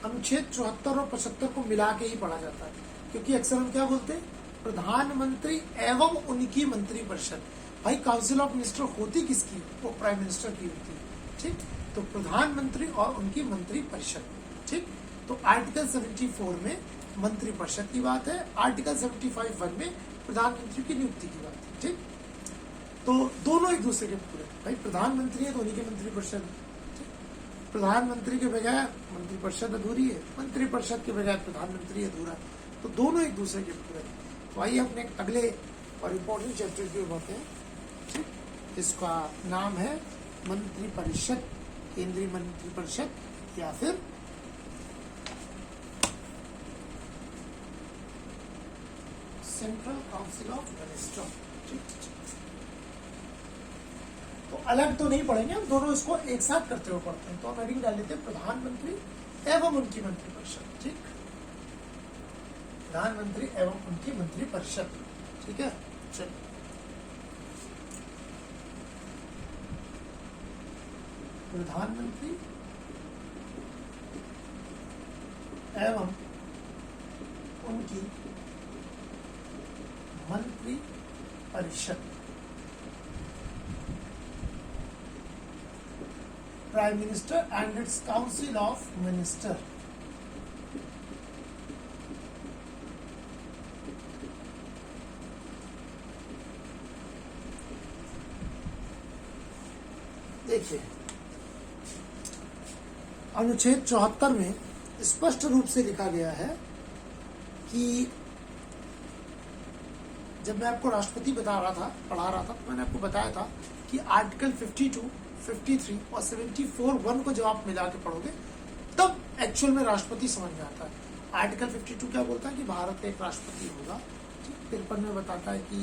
अनुच्छेद 74 और 75 को मिला के ही पढ़ा जाता है, क्योंकि अक्सर हम क्या बोलते हैं, प्रधानमंत्री एवं उनकी मंत्रिपरिषद। भाई काउंसिल ऑफ मिनिस्टर होती किसकी? वो प्राइम मिनिस्टर की होती है, ठीक। तो प्रधानमंत्री और उनकी मंत्रिपरिषद, ठीक। तो आर्टिकल 74 में मंत्रिपरिषद की बात है, आर्टिकल 75 में प्रधानमंत्री की नियुक्ति की बात है, ठीक। तो दोनों एक दूसरे के पूरे, भाई प्रधानमंत्री है तो उन्हीं के मंत्रिपरिषद, प्रधानमंत्री के बगैर मंत्रिपरिषद अधूरी है, मंत्रिपरिषद के बगैर प्रधानमंत्री अधूरा है, तो दोनों एक दूसरे के पूरे। तो आइए अपने अगले और इम्पोर्टेंट चैप्टर की ओर बढ़ते हैं, ठीक। इसका नाम है मंत्रिपरिषद, केंद्रीय मंत्रिपरिषद या फिर सेंट्रल काउंसिल ऑफ मिनिस्टर। तो अलग तो नहीं पढ़ेंगे हम, दोनों इसको एक साथ करते हुए पढ़ते हैं। तो हम हेडिंग डाल लेते हैं प्रधानमंत्री एवं उनकी मंत्रिपरिषद। ठीक, प्रधानमंत्री एवं उनकी मंत्रिपरिषद। ठीक है, चलिए प्रधानमंत्री एवं उनकी मंत्री परिषद। Prime minister and it's council of minister. देखिए अनुच्छेद 74 में स्पष्ट रूप से लिखा गया है कि जब मैं आपको राष्ट्रपति पढ़ा रहा था तो मैंने आपको बताया था कि आर्टिकल 52, 53 और 74(1) को जब आप मिला के पढ़ोगे तब एक्चुअल में राष्ट्रपति समझ में आता है। आर्टिकल 52 क्या बोलता है कि भारत का एक राष्ट्रपति होगा। 53 में बताता है कि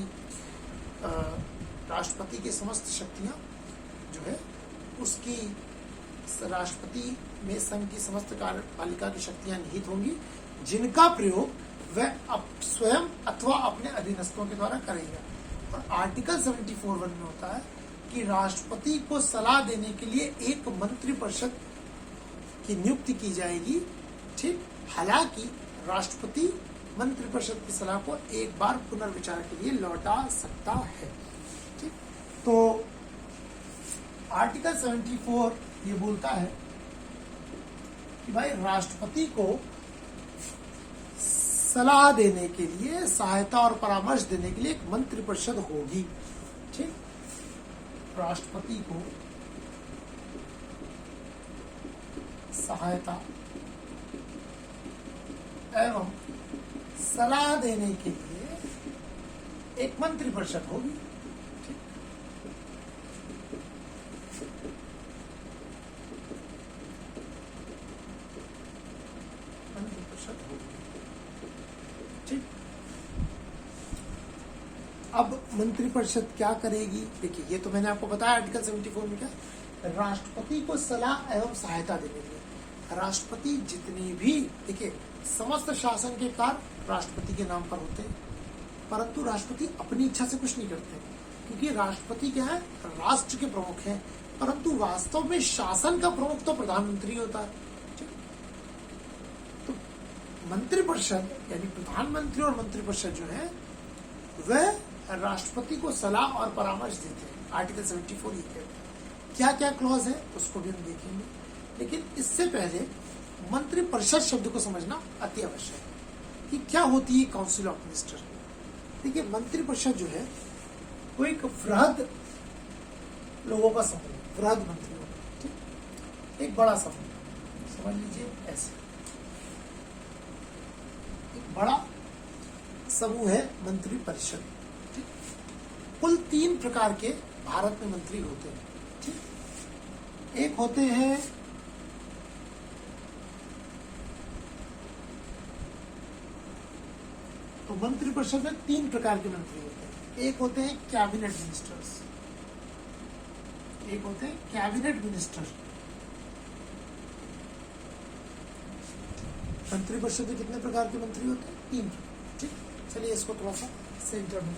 राष्ट्रपति की समस्त शक्तियां जो है उसकी राष्ट्रपति में संघ की समस्त कार्यपालिका की शक्तियां निहित होंगी, जिनका प्रयोग वह स्वयं अथवा अपने अधीनस्थों के द्वारा करेगा। और आर्टिकल 74(1) में होता है कि राष्ट्रपति को सलाह देने के लिए एक मंत्रिपरिषद की नियुक्ति की जाएगी। ठीक, हालांकि राष्ट्रपति मंत्रिपरिषद की सलाह को एक बार पुनर्विचार के लिए लौटा सकता है। ठीक, तो आर्टिकल 74 ये बोलता है कि भाई राष्ट्रपति को सलाह देने के लिए, सहायता और परामर्श देने के लिए एक मंत्रिपरिषद होगी। ठीक, राष्ट्रपति को सहायता एवं सलाह देने के लिए एक मंत्रिपरिषद होगी। अब मंत्रिपरिषद क्या करेगी? देखिए ये तो मैंने आपको बताया आर्टिकल 74 में क्या, राष्ट्रपति को सलाह एवं सहायता देने के लिए राष्ट्रपति जितनी भी, देखिए समस्त शासन के कार्य राष्ट्रपति के नाम पर होते हैं, परंतु राष्ट्रपति अपनी इच्छा से कुछ नहीं करते, क्योंकि राष्ट्रपति क्या है, राष्ट्र के प्रमुख हैं, परंतु वास्तव में शासन का प्रमुख तो प्रधानमंत्री होता है। तो मंत्रिपरिषद यानी प्रधानमंत्री और मंत्रिपरिषद जो है वह राष्ट्रपति को सलाह और परामर्श देते हैं। आर्टिकल 74 ये कहते हैं। क्या क्या क्लॉज है उसको भी हम देखेंगे, लेकिन इससे पहले मंत्रिपरिषद शब्द को समझना अति आवश्यक है कि क्या होती है काउंसिल ऑफ मिनिस्टर। देखिए मंत्रिपरिषद जो है वो एक वृहद लोगों का समूह, वृहद मंत्रियों, ठीक, एक बड़ा समूह, समझ लीजिए ऐसे एक बड़ा समूह है मंत्रिपरिषद। कुल 3 प्रकार के भारत में मंत्री होते हैं। ठीक, एक होते हैं तो मंत्रिपरिषद में 3 प्रकार के मंत्री होते हैं। एक होते हैं कैबिनेट मिनिस्टर्स, एक होते हैं कैबिनेट मिनिस्टर। मंत्रिपरिषद में कितने प्रकार के मंत्री होते हैं? 3। ठीक, चलिए इसको थोड़ा सा सेंटर में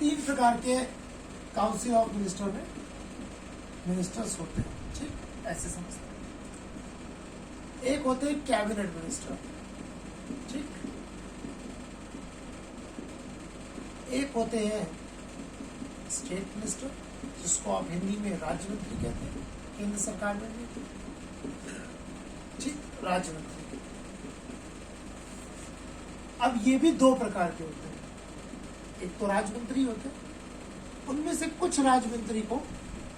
3 प्रकार के काउंसिल ऑफ मिनिस्टर में मिनिस्टर्स होते हैं। ठीक, ऐसे समझते हैं। एक होते हैं कैबिनेट मिनिस्टर, ठीक, एक होते हैं स्टेट मिनिस्टर, जिसको आप हिंदी में राज्य मंत्री कहते हैं, केंद्र सरकार में भी, ठीक, राज्य मंत्री। अब ये भी 2 प्रकार के होते हैं। एक तो राज्य मंत्री होते हैं, उनमें से कुछ राज्य मंत्री को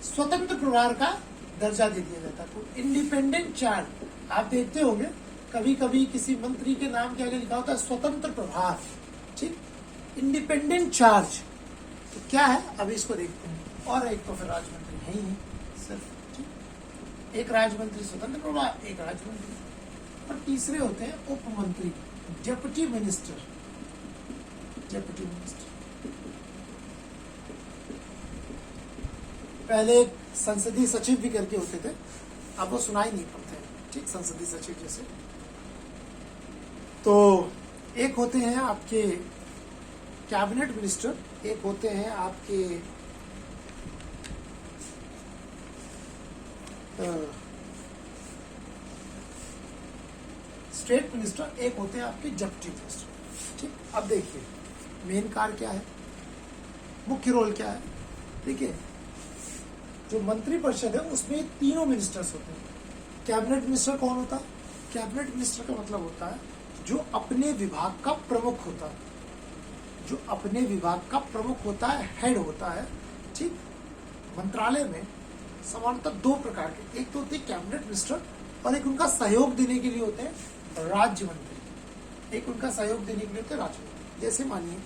स्वतंत्र प्रभार का दर्जा दे दिया जाता है, तो इंडिपेंडेंट चार्ज। आप देखते होंगे कभी कभी किसी मंत्री के नाम के आगे लिखा होता है स्वतंत्र प्रभार, ठीक, इंडिपेंडेंट चार्ज। तो क्या है अभी इसको देखते हैं। और एक तो फिर राज्य है ही सिर्फ, ठीक, एक राज्य मंत्री स्वतंत्र प्रभार, एक राज्य मंत्री, और तीसरे होते हैं उप मंत्री, डेप्यूटी मिनिस्टर। डेप्यूटी मिनिस्टर पहले संसदीय सचिव भी करके होते थे, अब वो सुनाई नहीं पड़ते हैं, ठीक, संसदीय सचिव जैसे। तो एक होते हैं आपके कैबिनेट मिनिस्टर, एक होते हैं आपके स्टेट मिनिस्टर, एक होते हैं आपके डिप्टी मिनिस्टर, ठीक। अब देखिए मेन कार्य क्या है, मुख्य रोल क्या है। देखिए जो मंत्री परिषद है उसमें तीनों मिनिस्टर्स होते हैं। कैबिनेट मिनिस्टर कौन होता है? कैबिनेट मिनिस्टर का मतलब होता है जो अपने विभाग का प्रमुख होता है, जो अपने विभाग का प्रमुख होता है, हेड होता है, ठीक। मंत्रालय में सामान्यतः दो प्रकार के, एक तो होते हैं कैबिनेट मिनिस्टर और एक उनका सहयोग देने के लिए होते हैं राज्य मंत्री। एक उनका सहयोग देने के लिए होते हैं राज्य मंत्री। जैसे मानिए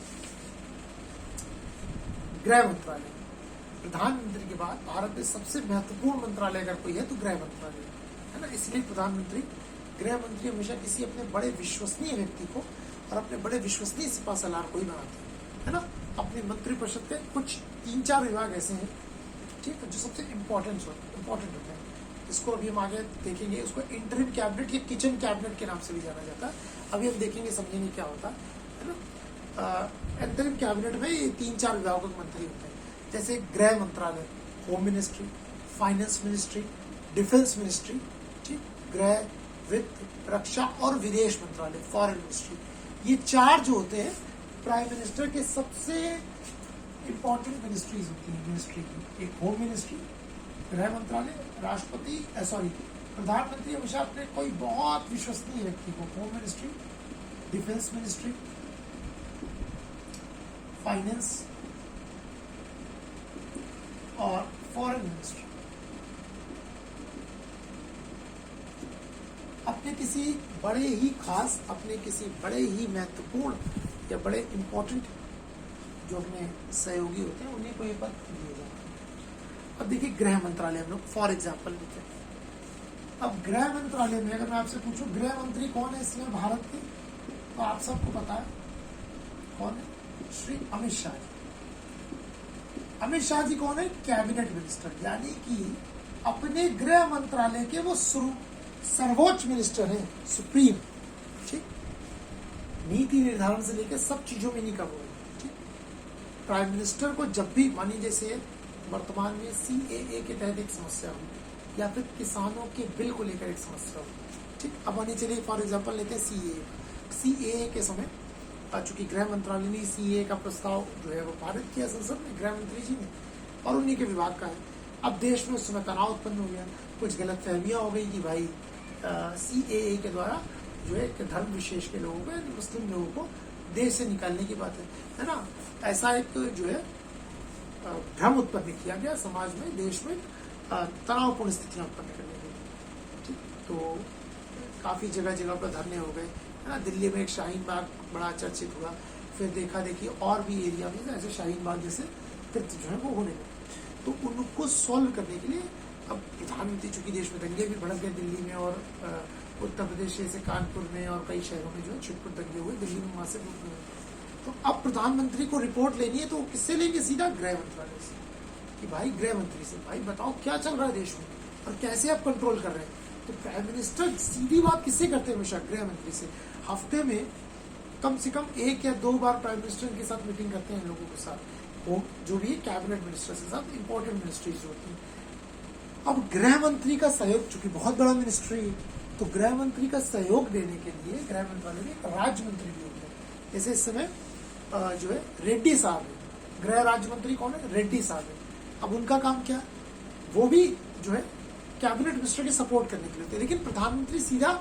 गृह मंत्रालय, प्रधानमंत्री के बाद भारत में सबसे महत्वपूर्ण मंत्रालय अगर कोई है तो गृह मंत्रालय है ना। इसलिए प्रधानमंत्री, गृह मंत्री हमेशा किसी अपने बड़े विश्वसनीय व्यक्ति को और अपने बड़े विश्वसनीय सिपा सलार को ही बनाते हैं, है ना। अपनी मंत्री परिषद के कुछ 3-4 विभाग ऐसे हैं, ठीक है, जो सबसे इम्पोर्टेंट होते हैं। इसको अभी हम आगे देखेंगे, उसको इंटरिम कैबिनेट या किचन कैबिनेट के नाम से भी जाना जाता है। अभी हम देखेंगे, समझेंगे क्या होता है ना। इंटरिम कैबिनेट में ये 3-4 विभागों के मंत्री होते हैं, जैसे गृह मंत्रालय, home ministry, finance ministry, defence ministry, ठीक, गृह, वित्त, रक्षा और विदेश मंत्रालय, फॉरेन मिनिस्ट्री। ये 4 जो होते हैं प्राइम मिनिस्टर के सबसे इंपॉर्टेंट मिनिस्ट्रीज होती है मिनिस्ट्री की। एक होम मिनिस्ट्री, गृह मंत्रालय, राष्ट्रपति प्रधानमंत्री हमेशा अपने कोई बहुत विश्वसनीय व्यक्ति को, home ministry, defence ministry, finance और फॉरेन मिनिस्ट्री, अपने किसी बड़े ही खास, अपने किसी बड़े ही महत्वपूर्ण या बड़े इंपॉर्टेंट जो अपने सहयोगी होते हैं उन्हीं को ये पद दिए जाते हैं। अब देखिए गृह मंत्रालय हम लोग फॉर एग्जाम्पल लेते हैं। अब गृह मंत्रालय में अगर मैं आपसे पूछूं गृह मंत्री कौन है इसमें भारत के, तो आप सबको पता है कौन है, श्री अमित शाह जी। अमित शाह जी कौन है? कैबिनेट मिनिस्टर, यानी कि अपने गृह मंत्रालय के वो सर्वोच्च मिनिस्टर हैं, सुप्रीम, ठीक। नीति निर्धारण से लेकर सब चीजों में नहीं का वो, ठीक। प्राइम मिनिस्टर को जब भी मानिए जैसे वर्तमान में CAA के तहत एक समस्या हो या फिर किसानों के बिल को लेकर एक समस्या हो, ठीक। अब मानिए चलिए फॉर एग्जांपल लेते हैं CAA के समय, चूंकि गृह मंत्रालय ने CAA का प्रस्ताव जो है वो पारित किया संसद में, गृह मंत्री जी ने, और उन्हीं के विभाग का है। अब देश में उस समय तनाव उत्पन्न हो गया, कुछ गलतफहमियां हो गई कि भाई CAA के द्वारा जो है धर्म विशेष के लोगों को, मुस्लिम लोगों को देश से निकालने की बात है ना। ऐसा एक जो है भ्रम उत्पन्न किया गया समाज में, देश में तनावपूर्ण स्थितियां उत्पन्न करने के लिए, ठीक। तो काफी जगह जगह पर धरने हो गए, है ना। दिल्ली में एक शाहीन बाग बड़ा चर्चित हुआ, फिर देखा देखी और भी एरिया में ऐसे शाहीन बाग जैसे कृत्य जो है वो होने लगे। तो उनको सॉल्व करने के लिए अब प्रधानमंत्री, चूंकि देश में दंगे भी भड़क गए दिल्ली में और उत्तर प्रदेश जैसे कानपुर में और कई शहरों में जो है छिटपुट दंगे हुए, दिल्ली में वहां से हुए। तो अब प्रधानमंत्री को रिपोर्ट लेनी है तो किससे लेंगे? सीधा गृह मंत्रालय से, कि भाई गृह मंत्री से, भाई बताओ क्या चल रहा है देश में और कैसे आप कंट्रोल कर रहे हैं। तो प्राइम मिनिस्टर सीधी बात किससे करते हैं? हमेशा गृह मंत्री से। हफ्ते में कम से कम 1 या 2 बार प्राइम मिनिस्टर के साथ मीटिंग करते हैं लोगों के साथ, वो जो भी कैबिनेट मिनिस्टर के साथ, इंपॉर्टेंट मिनिस्ट्रीज होती हैं। अब गृह मंत्री का सहयोग, चूंकि बहुत बड़ा मिनिस्ट्री, तो गृह मंत्री का सहयोग देने के लिए गृह मंत्रालय में एक राज्य मंत्री भी होते हैं। जैसे इस समय जो है रेड्डी साहब है, गृह राज्य मंत्री कौन है? रेड्डी साहब है। अब उनका काम क्या? वो भी जो है कैबिनेट मिनिस्टर की सपोर्ट करने के लिए होते हैं, लेकिन प्रधानमंत्री सीधा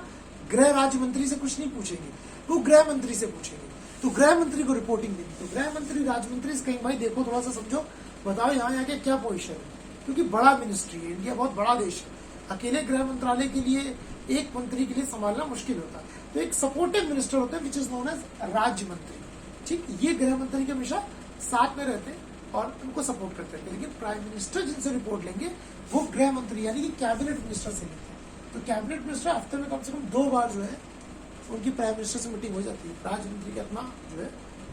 गृह राज्य मंत्री से कुछ नहीं पूछेंगे, वो गृह मंत्री से पूछेंगे। तो गृह मंत्री को रिपोर्टिंग देंगे, तो गृह मंत्री राज्य मंत्री से कहीं भाई देखो थोड़ा सा समझो, बताओ यहाँ के क्या पोजीशन है, क्योंकि बड़ा मिनिस्ट्री है, इंडिया बहुत बड़ा देश है, अकेले गृह मंत्रालय के लिए एक मंत्री के लिए संभालना मुश्किल होता है। तो एक सपोर्टिव मिनिस्टर होते हैं विच इज नोन एज राज्य मंत्री, ठीक। ये गृह मंत्री के हमेशा साथ में रहते हैं और उनको सपोर्ट करते थे। लेकिन प्राइम मिनिस्टर जिनसे रिपोर्ट लेंगे वो गृह मंत्री यानी कि कैबिनेट मिनिस्टर से लेते हैं। तो कैबिनेट मिनिस्टर हफ्ते में कम से कम 2 बार जो है उनकी प्राइम मिनिस्टर से मीटिंग हो जाती है। राज्य मंत्री की अपना जो है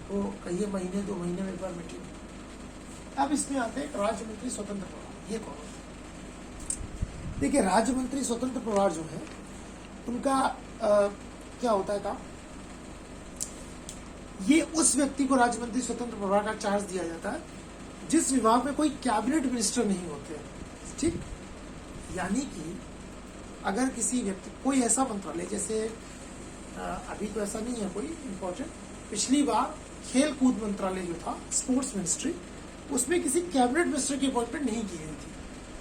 वो कई महीने 2 महीने में एक बार मीटिंग। अब इसमें आते हैं राज्य मंत्री स्वतंत्र प्रभार। ये कौन? देखिए, राज्य मंत्री स्वतंत्र प्रभार जो है उनका क्या होता है काम? ये उस व्यक्ति को राज्य मंत्री स्वतंत्र प्रभार का चार्ज दिया जाता है जिस विभाग में कोई कैबिनेट मिनिस्टर नहीं होते। ठीक, यानी कि अगर किसी व्यक्ति कोई ऐसा मंत्रालय, जैसे अभी तो ऐसा नहीं है कोई इम्पोर्टेंट, पिछली बार खेल कूद मंत्रालय जो था, स्पोर्ट्स मिनिस्ट्री, उसमें किसी कैबिनेट मिनिस्टर की अपॉइंटमेंट नहीं की गई थी।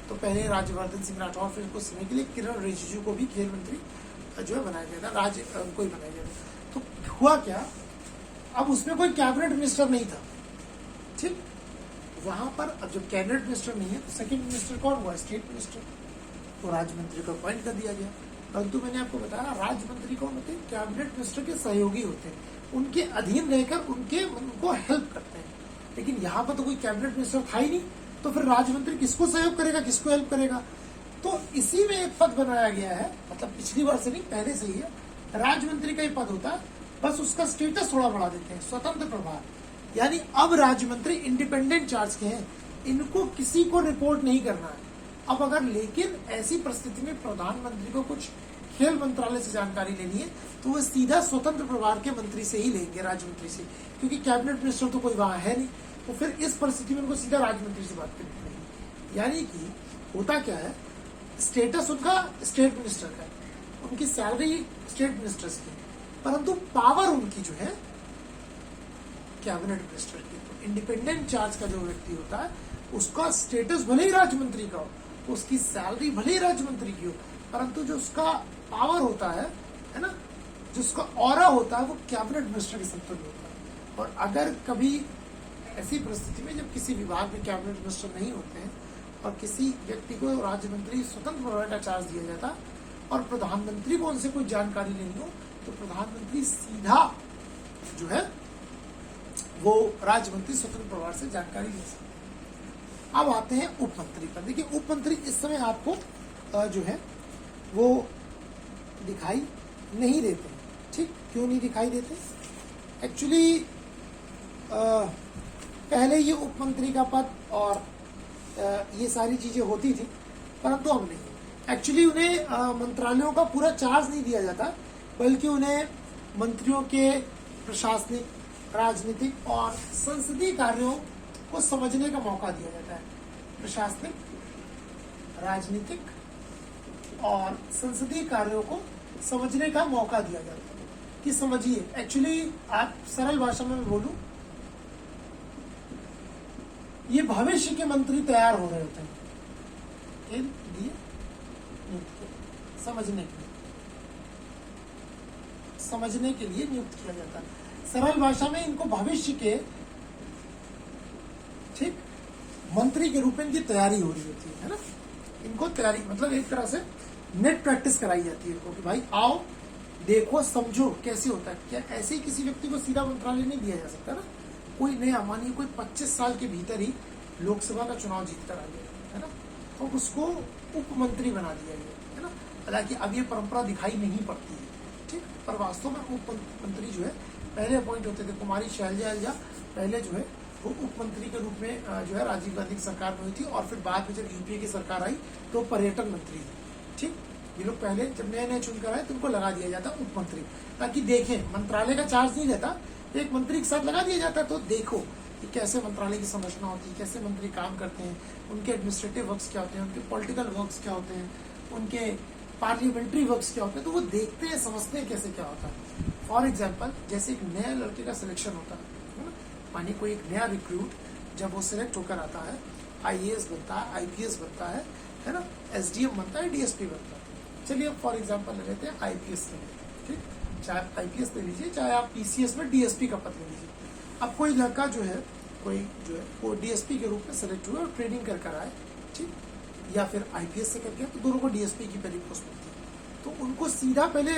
तो पहले राज्यवर्धन सिंह राठौर, फिर कुछ समय के लिए किरण रिजिजू को भी खेल मंत्री जो है बनाया गया था, उनको ही बनाया गया था। तो हुआ क्या, अब उसमें कोई कैबिनेट मिनिस्टर नहीं था। ठीक, वहां पर अब जब कैबिनेट मिनिस्टर नहीं है तो सेकंड मिनिस्टर कौन हुआ? State minister. तो राज्य मंत्री को अपॉइंट कर दिया गया। परंतु मैंने आपको बताया राज्य मंत्री कौन होते हैं? कैबिनेट मिनिस्टर के सहयोगी होते हैं, उनके अधीन रहकर उनको हेल्प करते हैं। लेकिन यहाँ पर तो कोई कैबिनेट मिनिस्टर था ही नहीं, तो फिर राज्य मंत्री किसको सहयोग करेगा, किसको हेल्प करेगा? तो इसी में एक पद बनाया गया है, मतलब पिछली बार से नहीं, पहले से ही है। राज्य मंत्री का ही पद होता है, बस उसका स्टेटस थोड़ा बढ़ा देते हैं, स्वतंत्र प्रभार। यानी अब राज्य मंत्री इंडिपेंडेंट चार्ज के हैं, इनको किसी को रिपोर्ट नहीं करना है। अब अगर लेकिन ऐसी परिस्थिति में प्रधानमंत्री को कुछ खेल मंत्रालय से जानकारी लेनी है तो वो सीधा स्वतंत्र प्रभार के मंत्री से ही लेंगे, राज्य मंत्री से, क्योंकि कैबिनेट मिनिस्टर तो कोई वहां है नहीं। तो फिर इस परिस्थिति में उनको सीधा राज्य मंत्री से बात करनी पड़ेगी। यानी कि होता क्या है, स्टेटस उनका स्टेट मिनिस्टर का, उनकी सैलरी स्टेट मिनिस्टर्स की, परंतु पावर उनकी जो है कैबिनेट मिनिस्टर की। तो इंडिपेंडेंट चार्ज का जो व्यक्ति होता है उसका स्टेटस भले ही राज्य मंत्री का हो, उसकी सैलरी भले ही राज्य मंत्री की हो, परंतु जो उसका पावर होता है ना, जो उसका ऑरा होता है वो कैबिनेट मिनिस्टर के समतुल्य होता है। और अगर कभी ऐसी परिस्थिति में जब किसी विभाग में कैबिनेट मिनिस्टर नहीं होते हैं और किसी व्यक्ति को राज्य मंत्री स्वतंत्र प्रभार का चार्ज दिया जाता है और प्रधानमंत्री को उनसे कोई जानकारी लेनी हो तो प्रधानमंत्री सीधा जो है वो राज्य मंत्री स्वतंत्र प्रभार से जानकारी ले सकते हैं। अब आते हैं उप मंत्री पर। देखिए, उप मंत्री इस समय आपको जो है वो दिखाई नहीं देते। ठीक, क्यों नहीं दिखाई देते? एक्चुअली पहले ये उप मंत्री का पद और ये सारी चीजें होती थी, परंतु अब नहीं। एक्चुअली उन्हें मंत्रालयों का पूरा चार्ज नहीं दिया जाता, बल्कि उन्हें मंत्रियों के प्रशासनिक, राजनीतिक और संसदीय कार्यों को समझने का मौका दिया जाता है। प्रशासनिक, राजनीतिक और संसदीय कार्यों को समझने का मौका दिया जाता है कि समझिए। एक्चुअली आप सरल भाषा में बोलूं, ये भविष्य के मंत्री तैयार हो रहे होते हैं, समझने के लिए नियुक्त किया जाता है। सरल भाषा में इनको भविष्य के ठीक मंत्री के रूप में इनकी तैयारी हो रही होती है ना। इनको तैयारी मतलब एक तरह से नेट प्रैक्टिस कराई जाती है इनको कि भाई आओ देखो समझो कैसे होता है। क्या ऐसे ही किसी व्यक्ति को सीधा मंत्रालय नहीं दिया जा सकता ना। कोई नया, मानिए कोई 25 साल के भीतर ही लोकसभा का चुनाव जीत कर आ गया है ना, तो उसको उप मंत्री बना दिया गया है ना। हालांकि अब ये परंपरा दिखाई नहीं पड़ती है, ठीक, पर वास्तव में उप मंत्री जो है पहले अपॉइंट होते थे। कुमारी शैलजा पहले जो है वो उप मंत्री के रूप में जो है राजीव गांधी की सरकार में हुई थी, और फिर बाद में जब यूपीए की सरकार आई तो पर्यटन मंत्री थी। ठीक, ये लोग पहले जब नए चुनकर आए तो उनको लगा दिया जाता उप मंत्री, ताकि देखें मंत्रालय का चार्ज नहीं रहता, एक मंत्री के साथ लगा दिया जाता तो देखो कि कैसे मंत्रालय की संरचना होती है, कैसे मंत्री काम करते हैं, उनके एडमिनिस्ट्रेटिव वर्क्स क्या होते हैं, उनके पॉलिटिकल वर्क्स क्या होते हैं, उनके पार्लियामेंट्री वर्क्स क्या होते हैं, तो वो देखते हैं, समझते हैं कैसे क्या होता है। फॉर एग्जाम्पल, जैसे एक नए लड़के का सिलेक्शन होता है ना, मानिए कोई एक नया रिक्रूट जब वो सिलेक्ट होकर आता है, IAS बनता है, IPS बनता है ना, SDM बनता है, DSP बनता है। चलिए अब फॉर एग्जाम्पल ले लेते हैं IPS के लिए, ठीक, चाहे आप IPS ले लीजिए, चाहे आप PCS में DSP का पद ले लीजिए। अब कोई लड़का जो है वो DSP के रूप में सेलेक्ट हुआ और ट्रेनिंग कर आए, ठीक, या फिर IPS से करके, तो दोनों को DSP की पहली पोस्ट मिलती है। तो उनको सीधा पहले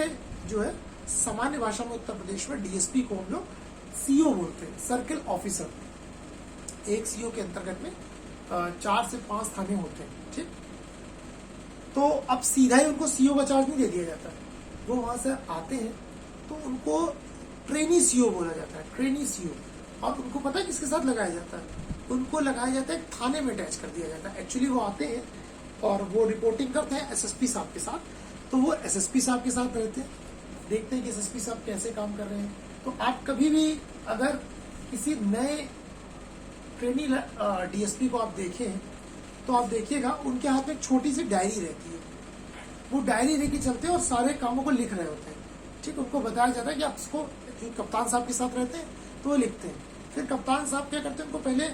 जो है सामान्य भाषा में उत्तर प्रदेश में DSP को हम लोग CO बोलते हैं, सर्किल ऑफिसर। एक सीईओ के अंतर्गत में 4 से 5 थाने होते हैं, ठीक। तो अब सीधा ही उनको सीईओ का चार्ज नहीं दे दिया जाता, वो वहां से आते हैं तो उनको ट्रेनी सीईओ बोला जाता है, ट्रेनी सीईओ। और उनको पता है किसके साथ लगाया जाता है, उनको लगाया जाता है थाने में अटैच कर दिया जाता है। एक्चुअली वो आते हैं और वो रिपोर्टिंग करते हैं एसएसपी साहब के साथ, तो वो एसएसपी साहब के साथ रहते हैं, देखते हैं कि एसएसपी साहब कैसे काम कर रहे हैं। तो आप कभी भी अगर किसी नए ट्रेनी डीएसपी को आप देखें तो आप देखिएगा उनके हाथ में एक छोटी सी डायरी रहती है, वो डायरी लेके चलते हैं और सारे कामों को लिख रहे होते हैं, ठीक। उनको बताया जाता है कि आप इसको, कप्तान साहब के साथ रहते हैं तो वो लिखते हैं। फिर कप्तान साहब क्या करते हैं, उनको पहले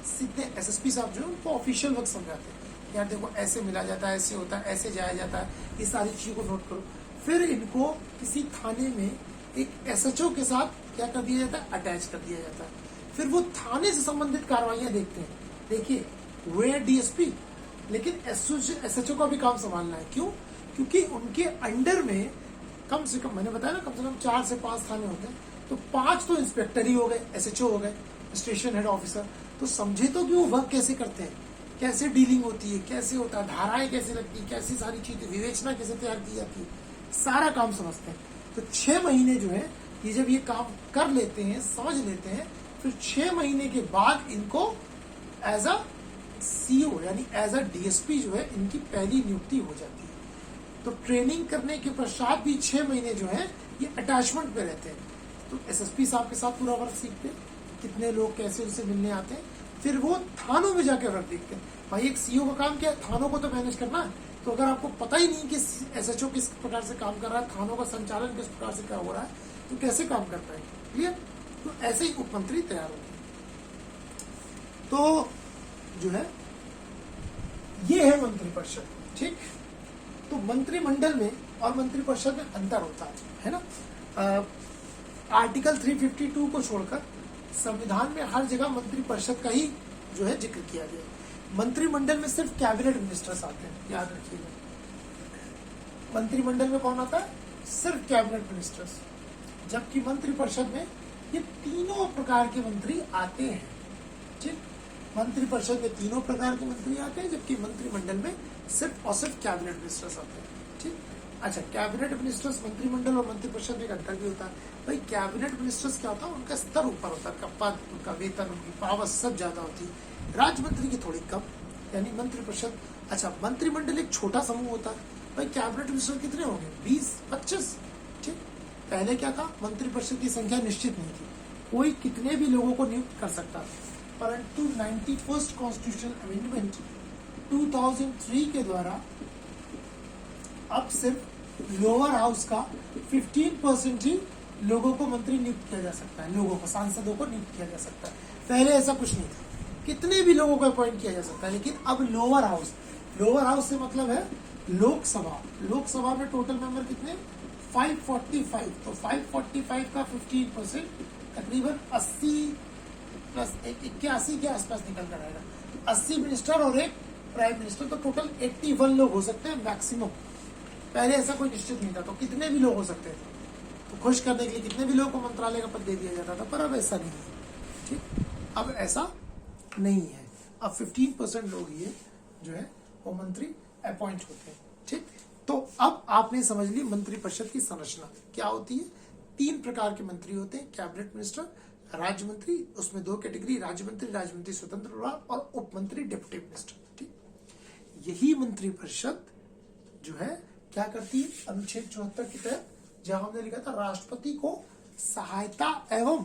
सीधे एसएसपी साहब जो है उनको ऑफिशियल वर्क समझाते हैं, यार देखो ऐसे मिला जाता है, ऐसे होता है, ऐसे जाया जाता है, ये सारी चीजों को नोट करो। फिर इनको किसी थाने में एक एसएचओ के साथ क्या कर दिया जाता है, अटैच कर दिया जाता है। फिर वो थाने से संबंधित कार्रवाइयां देखते हैं। देखिए वे डीएसपी, लेकिन एसएचओ का भी काम संभालना है। क्यों? क्योंकि उनके अंडर में कम से कम, मैंने बताया ना, कम से कम 4 से 5 थाने होते हैं, तो 5 तो इंस्पेक्टर ही हो गए, एसएचओ हो गए, स्टेशन हेड ऑफिसर। तो समझे तो कि वो वर्क कैसे करते हैं, कैसे डीलिंग होती है, कैसे होता है, धाराएं कैसे लगती है, कैसी सारी चीजें, विवेचना कैसे तैयार की जाती है, सारा काम समझते हैं। तो 6 महीने जो है ये जब ये काम कर लेते हैं, समझ लेते हैं, फिर 6 महीने के बाद इनको एज अ सीईओ यानी एज अ डीएसपी जो है इनकी पहली नियुक्ति हो जाती है। तो ट्रेनिंग करने के पश्चात भी 6 महीने जो है ये अटैचमेंट पे रहते हैं। तो एसएसपी साहब के साथ पूरा वर्क सीखते हैं, कितने लोग कैसे उनसे मिलने आते हैं। फिर वो थानों में जाकर वर्क देखते हैं। भाई एक सीईओ का काम क्या है, थानों को तो मैनेज करना है। तो अगर आपको पता ही नहीं कि एसएचओ किस प्रकार से काम कर रहा है, थानों का संचालन किस प्रकार से क्या हो रहा है, तो कैसे काम कर पाएंगे? क्लियर? तो ऐसे ही उपमंत्री तैयार होते हैं। तो जो है ये है मंत्रिपरिषद, ठीक। तो मंत्रिमंडल में और मंत्रिपरिषद में अंतर होता है ना। आर्टिकल 352 को छोड़कर संविधान में हर जगह मंत्रिपरिषद का ही जो है जिक्र किया गया। मंत्रिमंडल में सिर्फ कैबिनेट मिनिस्टर्स आते हैं, याद रखिएगा। मंत्रिमंडल में कौन आता है? सिर्फ कैबिनेट मिनिस्टर्स। जबकि मंत्रिपरिषद में ये तीनों प्रकार के मंत्री आते हैं, ठीक। मंत्रिपरिषद में तीनों प्रकार के मंत्री आते हैं, जबकि मंत्रिमंडल में सिर्फ और सिर्फ कैबिनेट मिनिस्टर्स आते हैं, ठीक। अच्छा, कैबिनेट मिनिस्टर्स मंत्रिमंडल और मंत्रिपरिषद में एक अंतर भी होता है। भाई कैबिनेट मिनिस्टर्स क्या होता है, उनका स्तर ऊपर होता है, उनका पद, उनका वेतन, उनकी पावर सब ज्यादा होती है। राज्य मंत्री की थोड़ी कम, यानी मंत्रिपरिषद। अच्छा, मंत्रिमंडल एक छोटा समूह होता है। भाई कैबिनेट मिनिस्टर कितने होंगे? 20-25, ठीक। पहले क्या था, मंत्रिपरिषद की संख्या निश्चित नहीं थी, कोई कितने भी लोगों को नियुक्त कर सकता था। परंतु 91st कॉन्स्टिट्यूशनल अमेंडमेंट 2003 के द्वारा अब सिर्फ लोअर हाउस का 15% ही लोगों को मंत्री नियुक्त किया जा सकता है, लोगों को, सांसदों को नियुक्त किया जा सकता है। पहले ऐसा कुछ नहीं था, कितने भी लोगों को अपॉइंट किया जा सकता है। लेकिन अब लोअर हाउस से मतलब है लोकसभा में टोटल मेंबर कितने? 545। तो 545 का 15% तकरीबन 80 प्लस 81 के आसपास निकल कर आएगा। 80 मिनिस्टर और एक प्राइम मिनिस्टर, तो टोटल 81 लोग हो सकते हैं मैक्सिमम। पहले ऐसा कोई निश्चित नहीं था, तो कितने भी लोग हो सकते थे। तो खुश करने के लिए कितने भी लोगों को मंत्रालय का पद दे दिया जाता था, पर अब ऐसा नहीं है, ठीक। अब ऐसा नहीं है, अब 15% लोग ये जो है वो मंत्री अपॉइंट होते हैं, ठीक। तो अब आपने समझ ली मंत्रिपरिषद की संरचना क्या होती है। 3 प्रकार के मंत्री होते हैं, कैबिनेट मिनिस्टर, राज्य मंत्री, उसमें 2 कैटेगरी, राज्य मंत्री स्वतंत्र विभाग, और उप मंत्री डिप्टी मिनिस्टर, ठीक। यही मंत्रिपरिषद जो है क्या करती है, अनुच्छेद 74 के तहत, जहां हमने लिखा था राष्ट्रपति को सहायता एवं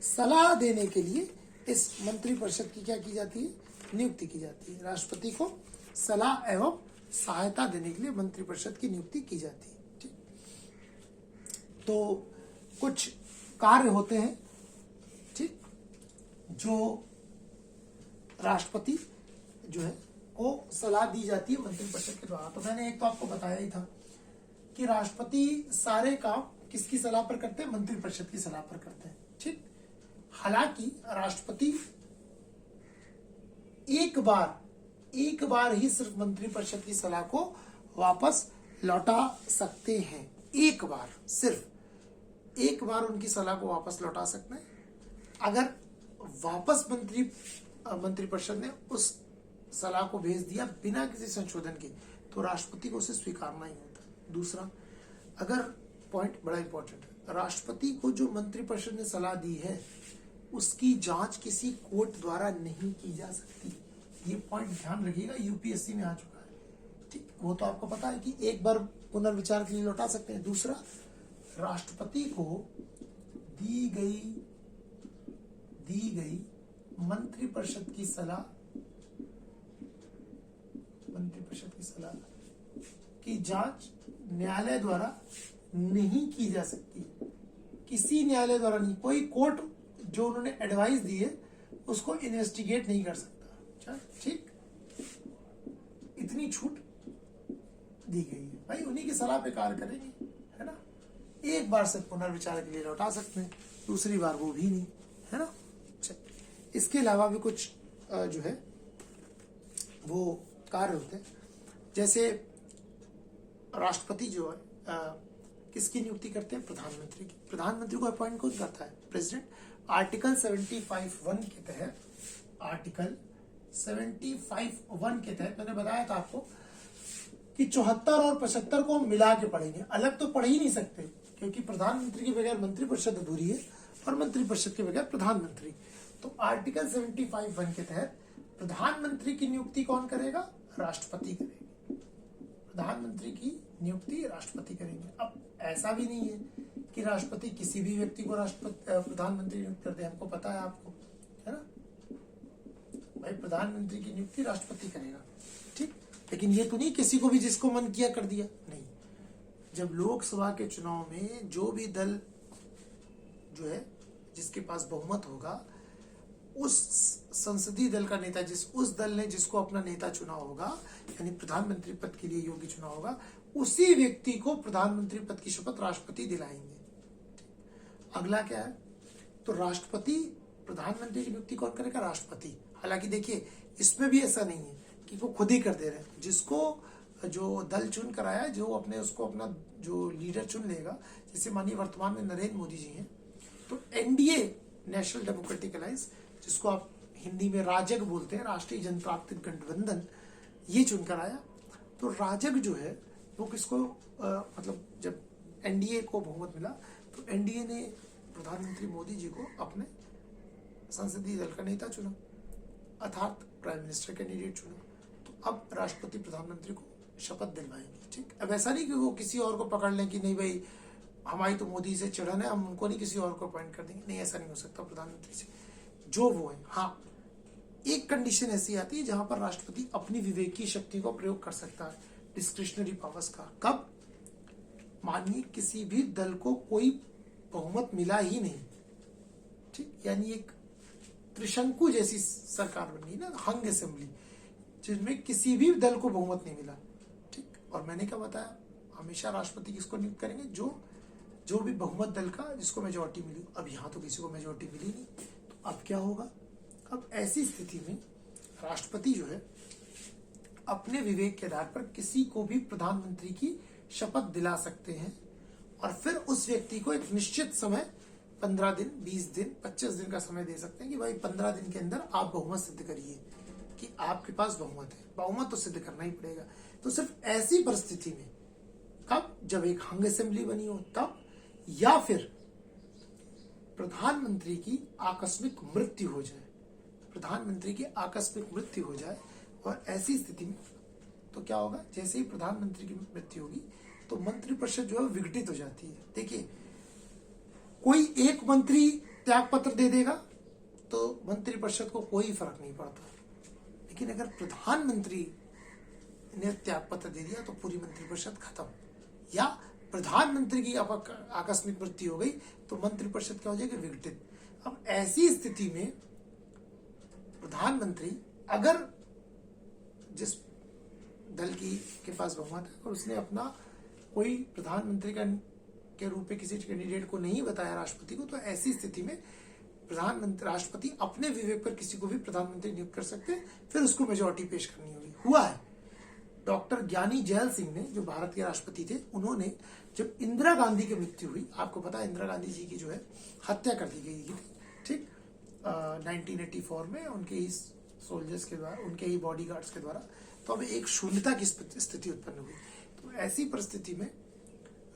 सलाह देने के लिए इस मंत्रिपरिषद की क्या की जाती है, नियुक्ति की जाती है। राष्ट्रपति को सलाह एवं सहायता देने के लिए मंत्रिपरिषद की नियुक्ति की जाती है, ठीक। तो कुछ कार्य होते हैं, ठीक, जो राष्ट्रपति जो है को सलाह दी जाती है मंत्रिपरिषद के द्वारा। तो मैंने एक तो आपको बताया ही था कि राष्ट्रपति सारे काम किसकी सलाह पर करते हैं? मंत्रिपरिषद की सलाह पर करते हैं, ठीक। हालांकि राष्ट्रपति एक बार ही सिर्फ मंत्रिपरिषद की सलाह को वापस लौटा सकते हैं। सिर्फ एक बार उनकी सलाह को वापस लौटा सकते हैं। अगर वापस मंत्रिपरिषद ने उस सलाह को भेज दिया बिना किसी संशोधन के, तो राष्ट्रपति को उसे स्वीकारना ही होता। दूसरा, अगर पॉइंट बड़ा इंपॉर्टेंट है, राष्ट्रपति को जो मंत्रिपरिषद ने सलाह दी है उसकी जांच किसी कोर्ट द्वारा नहीं की जा सकती। ये पॉइंट ध्यान रखिएगा, यूपीएससी में आ चुका है। ठीक, वो तो आपको पता है कि एक बार पुनर्विचार के लिए लौटा सकते हैं। दूसरा, राष्ट्रपति को दी गई मंत्रिपरिषद की सलाह की जांच न्यायालय द्वारा नहीं की जा सकती। किसी न्यायालय द्वारा नहीं, कोई कोर्ट जो उन्होंने एडवाइस दी है उसको इन्वेस्टिगेट नहीं कर सकता। ठीक, इतनी छूट दी गई है भाई, उन्हीं की सलाह पे कार्य करेंगे, है ना। एक बार से पुनर्विचार के लिए लौटा सकते हैं, दूसरी बार वो भी नहीं, है ना। इसके अलावा भी कुछ जो है वो कार्य होते हैं, जैसे राष्ट्रपति जो है किसकी नियुक्ति करते हैं? प्रधानमंत्री की। प्रधानमंत्री को अपॉइंट कौन करता है? प्रेसिडेंट। आर्टिकल 75(1) के तहत, आर्टिकल 75(1) के तहत मैंने बताया था आपको कि 74 और 75 को हम मिला के पढ़ेंगे, अलग तो पढ़ ही नहीं सकते, क्योंकि प्रधानमंत्री के बगैर मंत्रिपरिषद अधूरी है और मंत्रिपरिषद के बगैर प्रधानमंत्री। तो आर्टिकल 75(1) के तहत प्रधानमंत्री की नियुक्ति कौन करेगा? राष्ट्रपति करेंगे। प्रधानमंत्री की नियुक्ति राष्ट्रपति करेंगे। अब ऐसा भी नहीं है कि राष्ट्रपति किसी भी व्यक्ति को प्रधानमंत्री नियुक्त करते हैं, हमको पता है, आपको, है ना भाई। प्रधानमंत्री की नियुक्ति राष्ट्रपति करेगा, ठीक। लेकिन ये तो नहीं किसी को भी जिसको मन किया कर दिया, नहीं। जब लोकसभा के चुनाव में जो भी दल जो है जिसके पास बहुमत होगा, उस संसदीय दल का नेता, उस दल ने जिसको अपना नेता चुना होगा, यानी प्रधानमंत्री पद के लिए योग्य चुना होगा, उसी व्यक्ति को प्रधानमंत्री पद की शपथ राष्ट्रपति दिलाएंगे। अगला क्या है? तो राष्ट्रपति, प्रधानमंत्री की नियुक्ति कौन करेगा? राष्ट्रपति। हालांकि देखिए, इसमें भी ऐसा नहीं है कि वो खुद ही कर दे रहे हैं, जिसको जो दल चुन कर आया, जो उसको अपना जो लीडर चुन लेगा, जैसे मानिए वर्तमान में नरेंद्र मोदी जी हैं, तो एनडीए, नेशनल डेमोक्रेटिक अलायंस, जिसको आप हिंदी में राजग बोलते हैं, राष्ट्रीय जनतांत्रिक गठबंधन, ये चुनकर आया। तो राजग जो है वो किसको मतलब जब एनडीए को बहुमत मिला तो एनडीए ने प्रधानमंत्री मोदी जी को अपने संसदीय दल का नेता चुना, अर्थात प्राइम मिनिस्टर कैंडिडेट चुना। तो अब राष्ट्रपति प्रधानमंत्री को शपथ दिलवाएंगे, ठीक। अब ऐसा नहीं कि वो किसी और को पकड़ लें कि नहीं भाई हमारी तो मोदी से चिढ़न है, हम उनको नहीं किसी और को अपॉइंट कर देंगे, नहीं, ऐसा नहीं हो सकता। प्रधानमंत्री से जो वो है, हाँ, एक कंडीशन ऐसी आती है जहां पर राष्ट्रपति अपनी विवेकी शक्ति को प्रयोग कर सकता है, डिस्क्रिशनरी पावर्स का। कब? मानिए किसी भी दल को कोई बहुमत मिला ही नहीं, ठीक, यानी एक त्रिशंकु जैसी सरकार बन गई ना, हंग असेंबली, जिसमें किसी भी दल को बहुमत नहीं मिला, ठीक। और मैंने क्या बताया, हमेशा राष्ट्रपति किसको नियुक्त करेंगे? जो भी बहुमत दल का जिसको मेजोरिटी मिली। अब यहाँ तो किसी को मेजोरिटी मिली नहीं, तो अब क्या होगा? अब ऐसी स्थिति में राष्ट्रपति जो है अपने विवेक के आधार पर किसी को भी प्रधानमंत्री की शपथ दिला सकते हैं, और फिर उस व्यक्ति को एक निश्चित समय, 15 दिन, 20 दिन, 25 दिन का समय दे सकते हैं कि भाई 15 दिन के अंदर आप बहुमत सिद्ध करिए कि आपके पास बहुमत है। बहुमत तो सिद्ध करना ही पड़ेगा। तो सिर्फ ऐसी परिस्थिति में, कब? जब एक हंग असेंबली बनी हो तब, या फिर प्रधानमंत्री की आकस्मिक मृत्यु हो जाए, प्रधानमंत्री की आकस्मिक मृत्यु हो जाए। और ऐसी स्थिति में तो क्या होगा? जैसे ही प्रधानमंत्री की मृत्यु होगी तो मंत्रिपरिषद जो है विघटित हो जाती है। देखिए, कोई एक मंत्री त्याग पत्र दे देगा तो मंत्रिपरिषद को कोई फर्क नहीं पड़ता, लेकिन अगर प्रधानमंत्री ने त्याग पत्र दे दिया तो पूरी मंत्रिपरिषद खत्म। या प्रधानमंत्री की आकस्मिक मृत्यु हो गई तो मंत्रिपरिषद क्या हो जाएगी? विघटित। अब ऐसी स्थिति में प्रधानमंत्री, अगर जिस दल के पास बहुमत है और उसने अपना कोई प्रधानमंत्री के रूप में किसी कैंडिडेट को नहीं बताया राष्ट्रपति को, तो ऐसी स्थिति में राष्ट्रपति अपने विवेक पर किसी को भी प्रधानमंत्री नियुक्त कर सकते हैं, फिर उसको मेजोरिटी पेश करनी होगी। हुआ है। डॉक्टर ज्ञानी जैल सिंह ने, जो भारत के राष्ट्रपति थे, उन्होंने जब इंदिरा गांधी की मृत्यु हुई, आपको पता है इंदिरा गांधी जी की जो है हत्या कर दी गई थी, ठीक, 1984 में उनके ही सोल्जर्स के द्वारा, उनके ही बॉडीगार्ड्स के द्वारा। तो अब एक शून्यता की स्थिति उत्पन्न हुई। तो ऐसी परिस्थिति में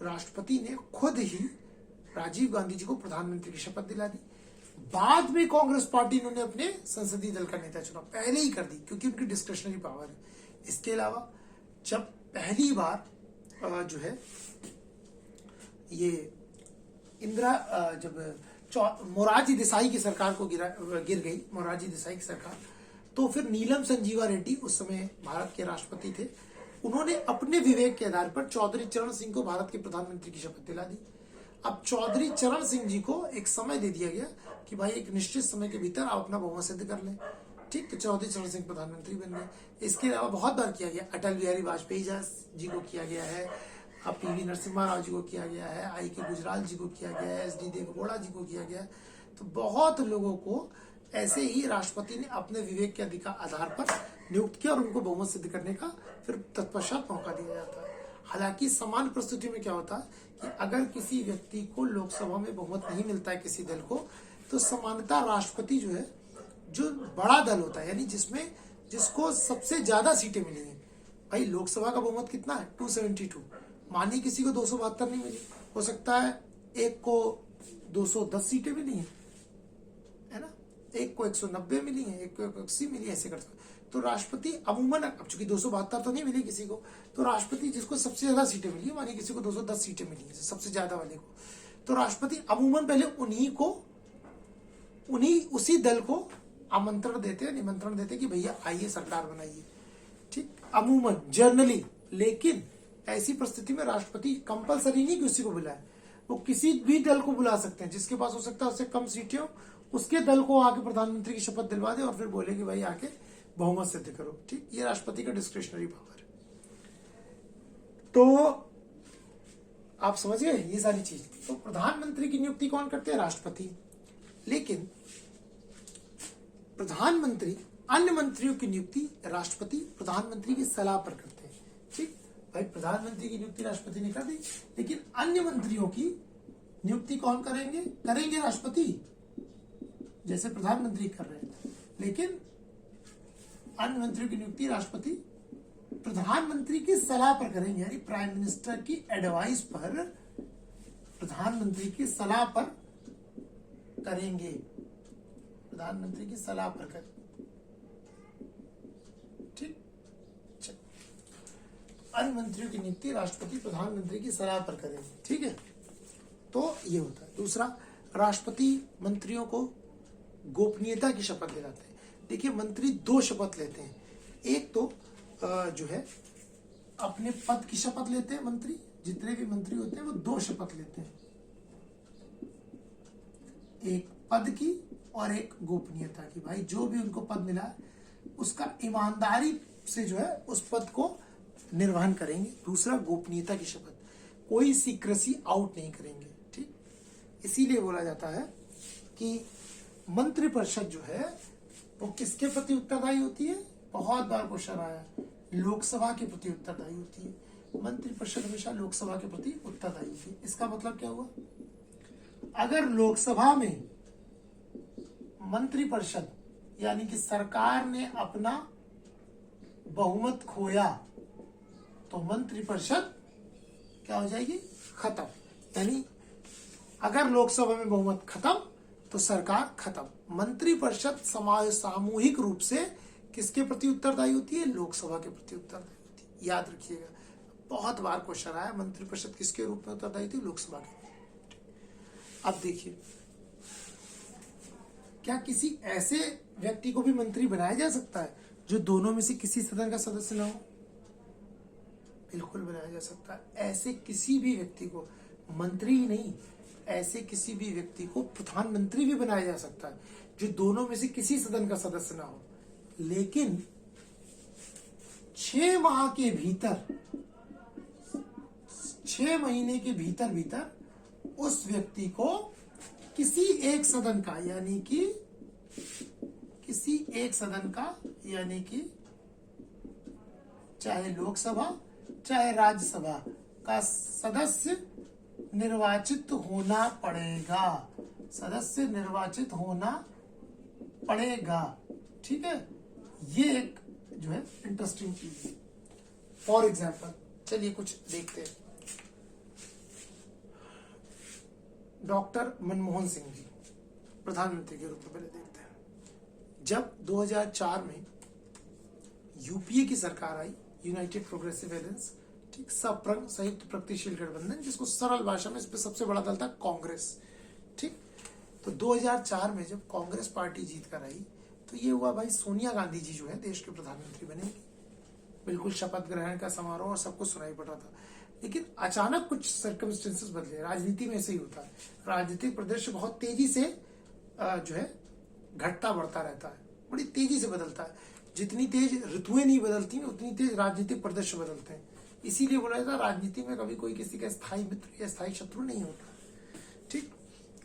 राष्ट्रपति ने खुद ही राजीव गांधी जी को प्रधानमंत्री की शपथ दिला दी। बाद में कांग्रेस पार्टी ने अपने संसदीय दल का नेता चुना, पहले ही कर दी क्योंकि उनकी डिस्क्रिशनरी पावर है। इसके अलावा जब पहली बार जो है ये जब मोरारजी देसाई की सरकार को गिर गई, मोरारजी देसाई की सरकार, तो फिर नीलम संजीवा रेड्डी उस समय भारत के राष्ट्रपति थे। उन्होंने अपने विवेक के आधार पर चौधरी चरण सिंह को भारत के प्रधानमंत्री की शपथ दिला दी। अब चौधरी चरण सिंह जी को एक समय दे दिया गया कि भाई एक निश्चित समय के भीतर आप अपना बहुमत सिद्ध कर लें। ठीक, तो चौधरी चरण सिंह प्रधानमंत्री बन गए। इसके अलावा बहुत बार किया गया, अटल बिहारी वाजपेयी जी को किया गया है, अब पीवी नरसिम्हा राव जी को किया गया है, आई.के. गुजराल जी को किया गया है, एस.डी. देवेगौड़ा जी को किया गया है। तो बहुत लोगों को ऐसे ही राष्ट्रपति ने अपने विवेक के अधिकार आधार पर नियुक्त किया और उनको बहुमत सिद्ध करने का फिर तत्पश्चात मौका दिया जाता है। हालांकि समान परिस्थिति में क्या होता है कि अगर किसी व्यक्ति को लोकसभा में बहुमत नहीं मिलता है किसी दल को, तो सामान्यतः राष्ट्रपति जो है, जो बड़ा दल होता है, यानी जिसको सबसे ज्यादा सीटें मिली हैं, भाई लोकसभा का बहुमत कितना है 272, मानिए किसी को 272 नहीं मिली, हो सकता है एक को 210 सीटें मिली हैं, है ना, एक को 190 मिली हैं, एक को 180 मिली, ऐसे कर सकते। तो राष्ट्रपति अमूमन, अब चूंकि 272 तो नहीं मिली किसी को, तो राष्ट्रपति जिसको सबसे ज्यादा सीटें मिली है, मानिए किसी को 210 सीटें मिली है सबसे ज्यादा वाले को, तो राष्ट्रपति अमूमन पहले उसी दल को आमंत्रण देते हैं, निमंत्रण देते कि भैया आइए सरकार बनाइए। ठीक, अमूमन जर्नली। लेकिन ऐसी परिस्थिति में राष्ट्रपति कंपलसरी नहीं कि उसी को बुलाए, वो किसी भी दल को बुला सकते हैं जिसके पास हो सकता है उससे कम सीटें हो, उसके दल को आके प्रधानमंत्री की शपथ दिलवा दे और फिर बोले कि भाई आके बहुमत सिद्ध करो। ठीक, ये राष्ट्रपति का डिस्क्रिशनरी पावर है। तो आप समझ गए ये सारी चीज। तो प्रधानमंत्री की नियुक्ति कौन करते हैं? राष्ट्रपति। लेकिन प्रधानमंत्री अन्य मंत्रियों की नियुक्ति राष्ट्रपति प्रधानमंत्री की सलाह पर करते हैं। ठीक, भाई प्रधानमंत्री की नियुक्ति राष्ट्रपति ने कर दी, लेकिन अन्य मंत्रियों की नियुक्ति कौन करेंगे? राष्ट्रपति, जैसे प्रधानमंत्री कर रहे हैं। लेकिन अन्य मंत्रियों की नियुक्ति राष्ट्रपति प्रधानमंत्री की सलाह पर करेंगे, यानी प्राइम मिनिस्टर की एडवाइस पर, प्रधानमंत्री की सलाह पर करेंगे, प्रधानमंत्री की सलाह पर करेंगे। ठीक, अन्य मंत्रियों की नियुक्ति राष्ट्रपति प्रधानमंत्री की सलाह पर करेंगे। ठीक है, तो ये होता है। दूसरा, राष्ट्रपति मंत्रियों को गोपनीयता की शपथ दिलाते हैं। देखिए, मंत्री दो शपथ लेते हैं। एक तो जो है अपने पद की शपथ लेते हैं, मंत्री जितने भी मंत्री होते हैं वो दो शपथ लेते हैं, एक पद की और एक गोपनीयता की। भाई जो भी उनको पद मिला है उसका ईमानदारी से जो है उस पद को निर्वहन करेंगे। दूसरा, गोपनीयता की शपथ, कोई सीक्रेसी आउट नहीं करेंगे। ठीक, इसीलिए बोला जाता है कि मंत्रिपरिषद जो है वो किसके प्रति उत्तरदायी होती है? बहुत बार क्वेश्चन आया, लोकसभा के प्रति उत्तरदायी होती है। मंत्रिपरिषद हमेशा लोकसभा के प्रति उत्तरदायी होती है। इसका मतलब क्या हुआ? अगर लोकसभा में मंत्रिपरिषद यानी कि सरकार ने अपना बहुमत खोया तो मंत्रिपरिषद क्या हो जाएगी? खत्म। यानी अगर लोकसभा में बहुमत खत्म तो सरकार खत्म। मंत्रिपरिषद सामूहिक रूप से किसके प्रति उत्तरदायी होती है? लोकसभा के प्रति उत्तरदायी होती है। याद रखिएगा, बहुत बार क्वेश्चन आया, मंत्रिपरिषद किसके रूप में उत्तरदायी थी? लोकसभा के। अब देखिए, क्या किसी ऐसे व्यक्ति को भी मंत्री बनाया जा सकता है जो दोनों में से किसी सदन का सदस्य ना हो? बिल्कुल बनाया जा सकता है। ऐसे किसी भी व्यक्ति को, मंत्री ही नहीं, ऐसे किसी भी व्यक्ति को प्रधानमंत्री भी बनाया जा सकता है जो दोनों में से किसी सदन का सदस्य ना हो। लेकिन 6 माह के भीतर, 6 महीने के भीतर उस व्यक्ति को किसी एक सदन का, यानी कि किसी एक सदन का, यानी कि चाहे लोकसभा चाहे राज्यसभा का सदस्य निर्वाचित होना पड़ेगा। सदस्य निर्वाचित होना पड़ेगा। ठीक है, ये एक जो है इंटरेस्टिंग चीज है। फॉर एग्जाम्पल चलिए कुछ देखते हैं। डॉक्टर मनमोहन सिंह जी प्रधानमंत्री के रूप में पहले देखते हैं। जब 2004 में यूपीए की सरकार आई, यूनाइटेड प्रोग्रेसिव एलायंस, ठीक, सप्रंग संयुक्त प्रगतिशील गठबंधन, जिसको सरल भाषा में इसमें सबसे बड़ा दल था कांग्रेस। ठीक, तो 2004 में जब कांग्रेस पार्टी जीत कर आई तो ये हुआ भाई सोनिया गांधी जी जो है देश के प्रधानमंत्री बनेंगी। बिल्कुल शपथ ग्रहण का समारोह और सब कुछ सुनाई पड़ा था। लेकिन अचानक कुछ सर्कमस्टेंसेस बदले। राजनीति में ऐसे ही होता है, राजनीतिक परिदृश्य बहुत तेजी से जो है घटता बढ़ता रहता है, बड़ी तेजी से बदलता है। जितनी तेज ऋतुएं नहीं बदलती उतनी तेज राजनीतिक परिदृश्य बदलते हैं। इसीलिए बोला जाता है राजनीति में कभी कोई किसी का स्थायी मित्र या स्थायी शत्रु नहीं होता। ठीक,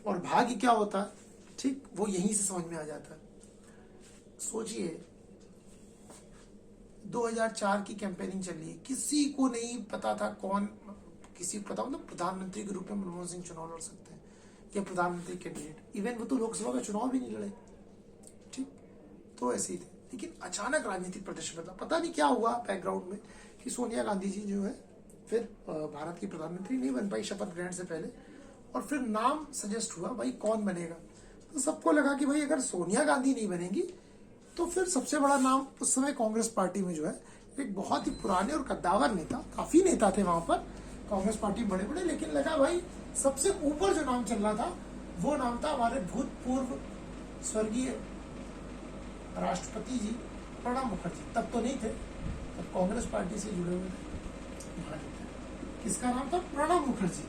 और भाग्य क्या होता है, ठीक, वो यहीं से समझ में आ जाता है। सोचिए 2004 की कैंपेनिंग चल रही है, किसी को नहीं पता था कौन, किसी को पता मतलब प्रधानमंत्री के रूप में मनमोहन सिंह चुनाव लड़ सकते हैं या प्रधानमंत्री कैंडिडेट। इवन वो तो लोकसभा का चुनाव भी नहीं लड़े। ठीक, तो ऐसे ही थे। लेकिन अचानक राजनीतिक प्रदर्शन बदला, पता नहीं क्या हुआ बैकग्राउंड में कि सोनिया गांधी जी जो है फिर भारत की प्रधानमंत्री नहीं बन पाई शपथ ग्रहण से पहले। और फिर नाम सजेस्ट हुआ भाई कौन बनेगा, तो सबको लगा कि भाई अगर सोनिया गांधी नहीं बनेगी तो फिर सबसे बड़ा नाम उस समय कांग्रेस पार्टी में जो है एक बहुत ही पुराने और कद्दावर नेता, काफी नेता थे वहां पर कांग्रेस पार्टी बड़े बड़े, लेकिन लगा भाई सबसे ऊपर जो नाम चल रहा था वो नाम था हमारे भूतपूर्व स्वर्गीय राष्ट्रपति जी प्रणब मुखर्जी। तब तो नहीं थे, तब कांग्रेस पार्टी से जुड़े हुए थे। किसका नाम था? प्रणब मुखर्जी।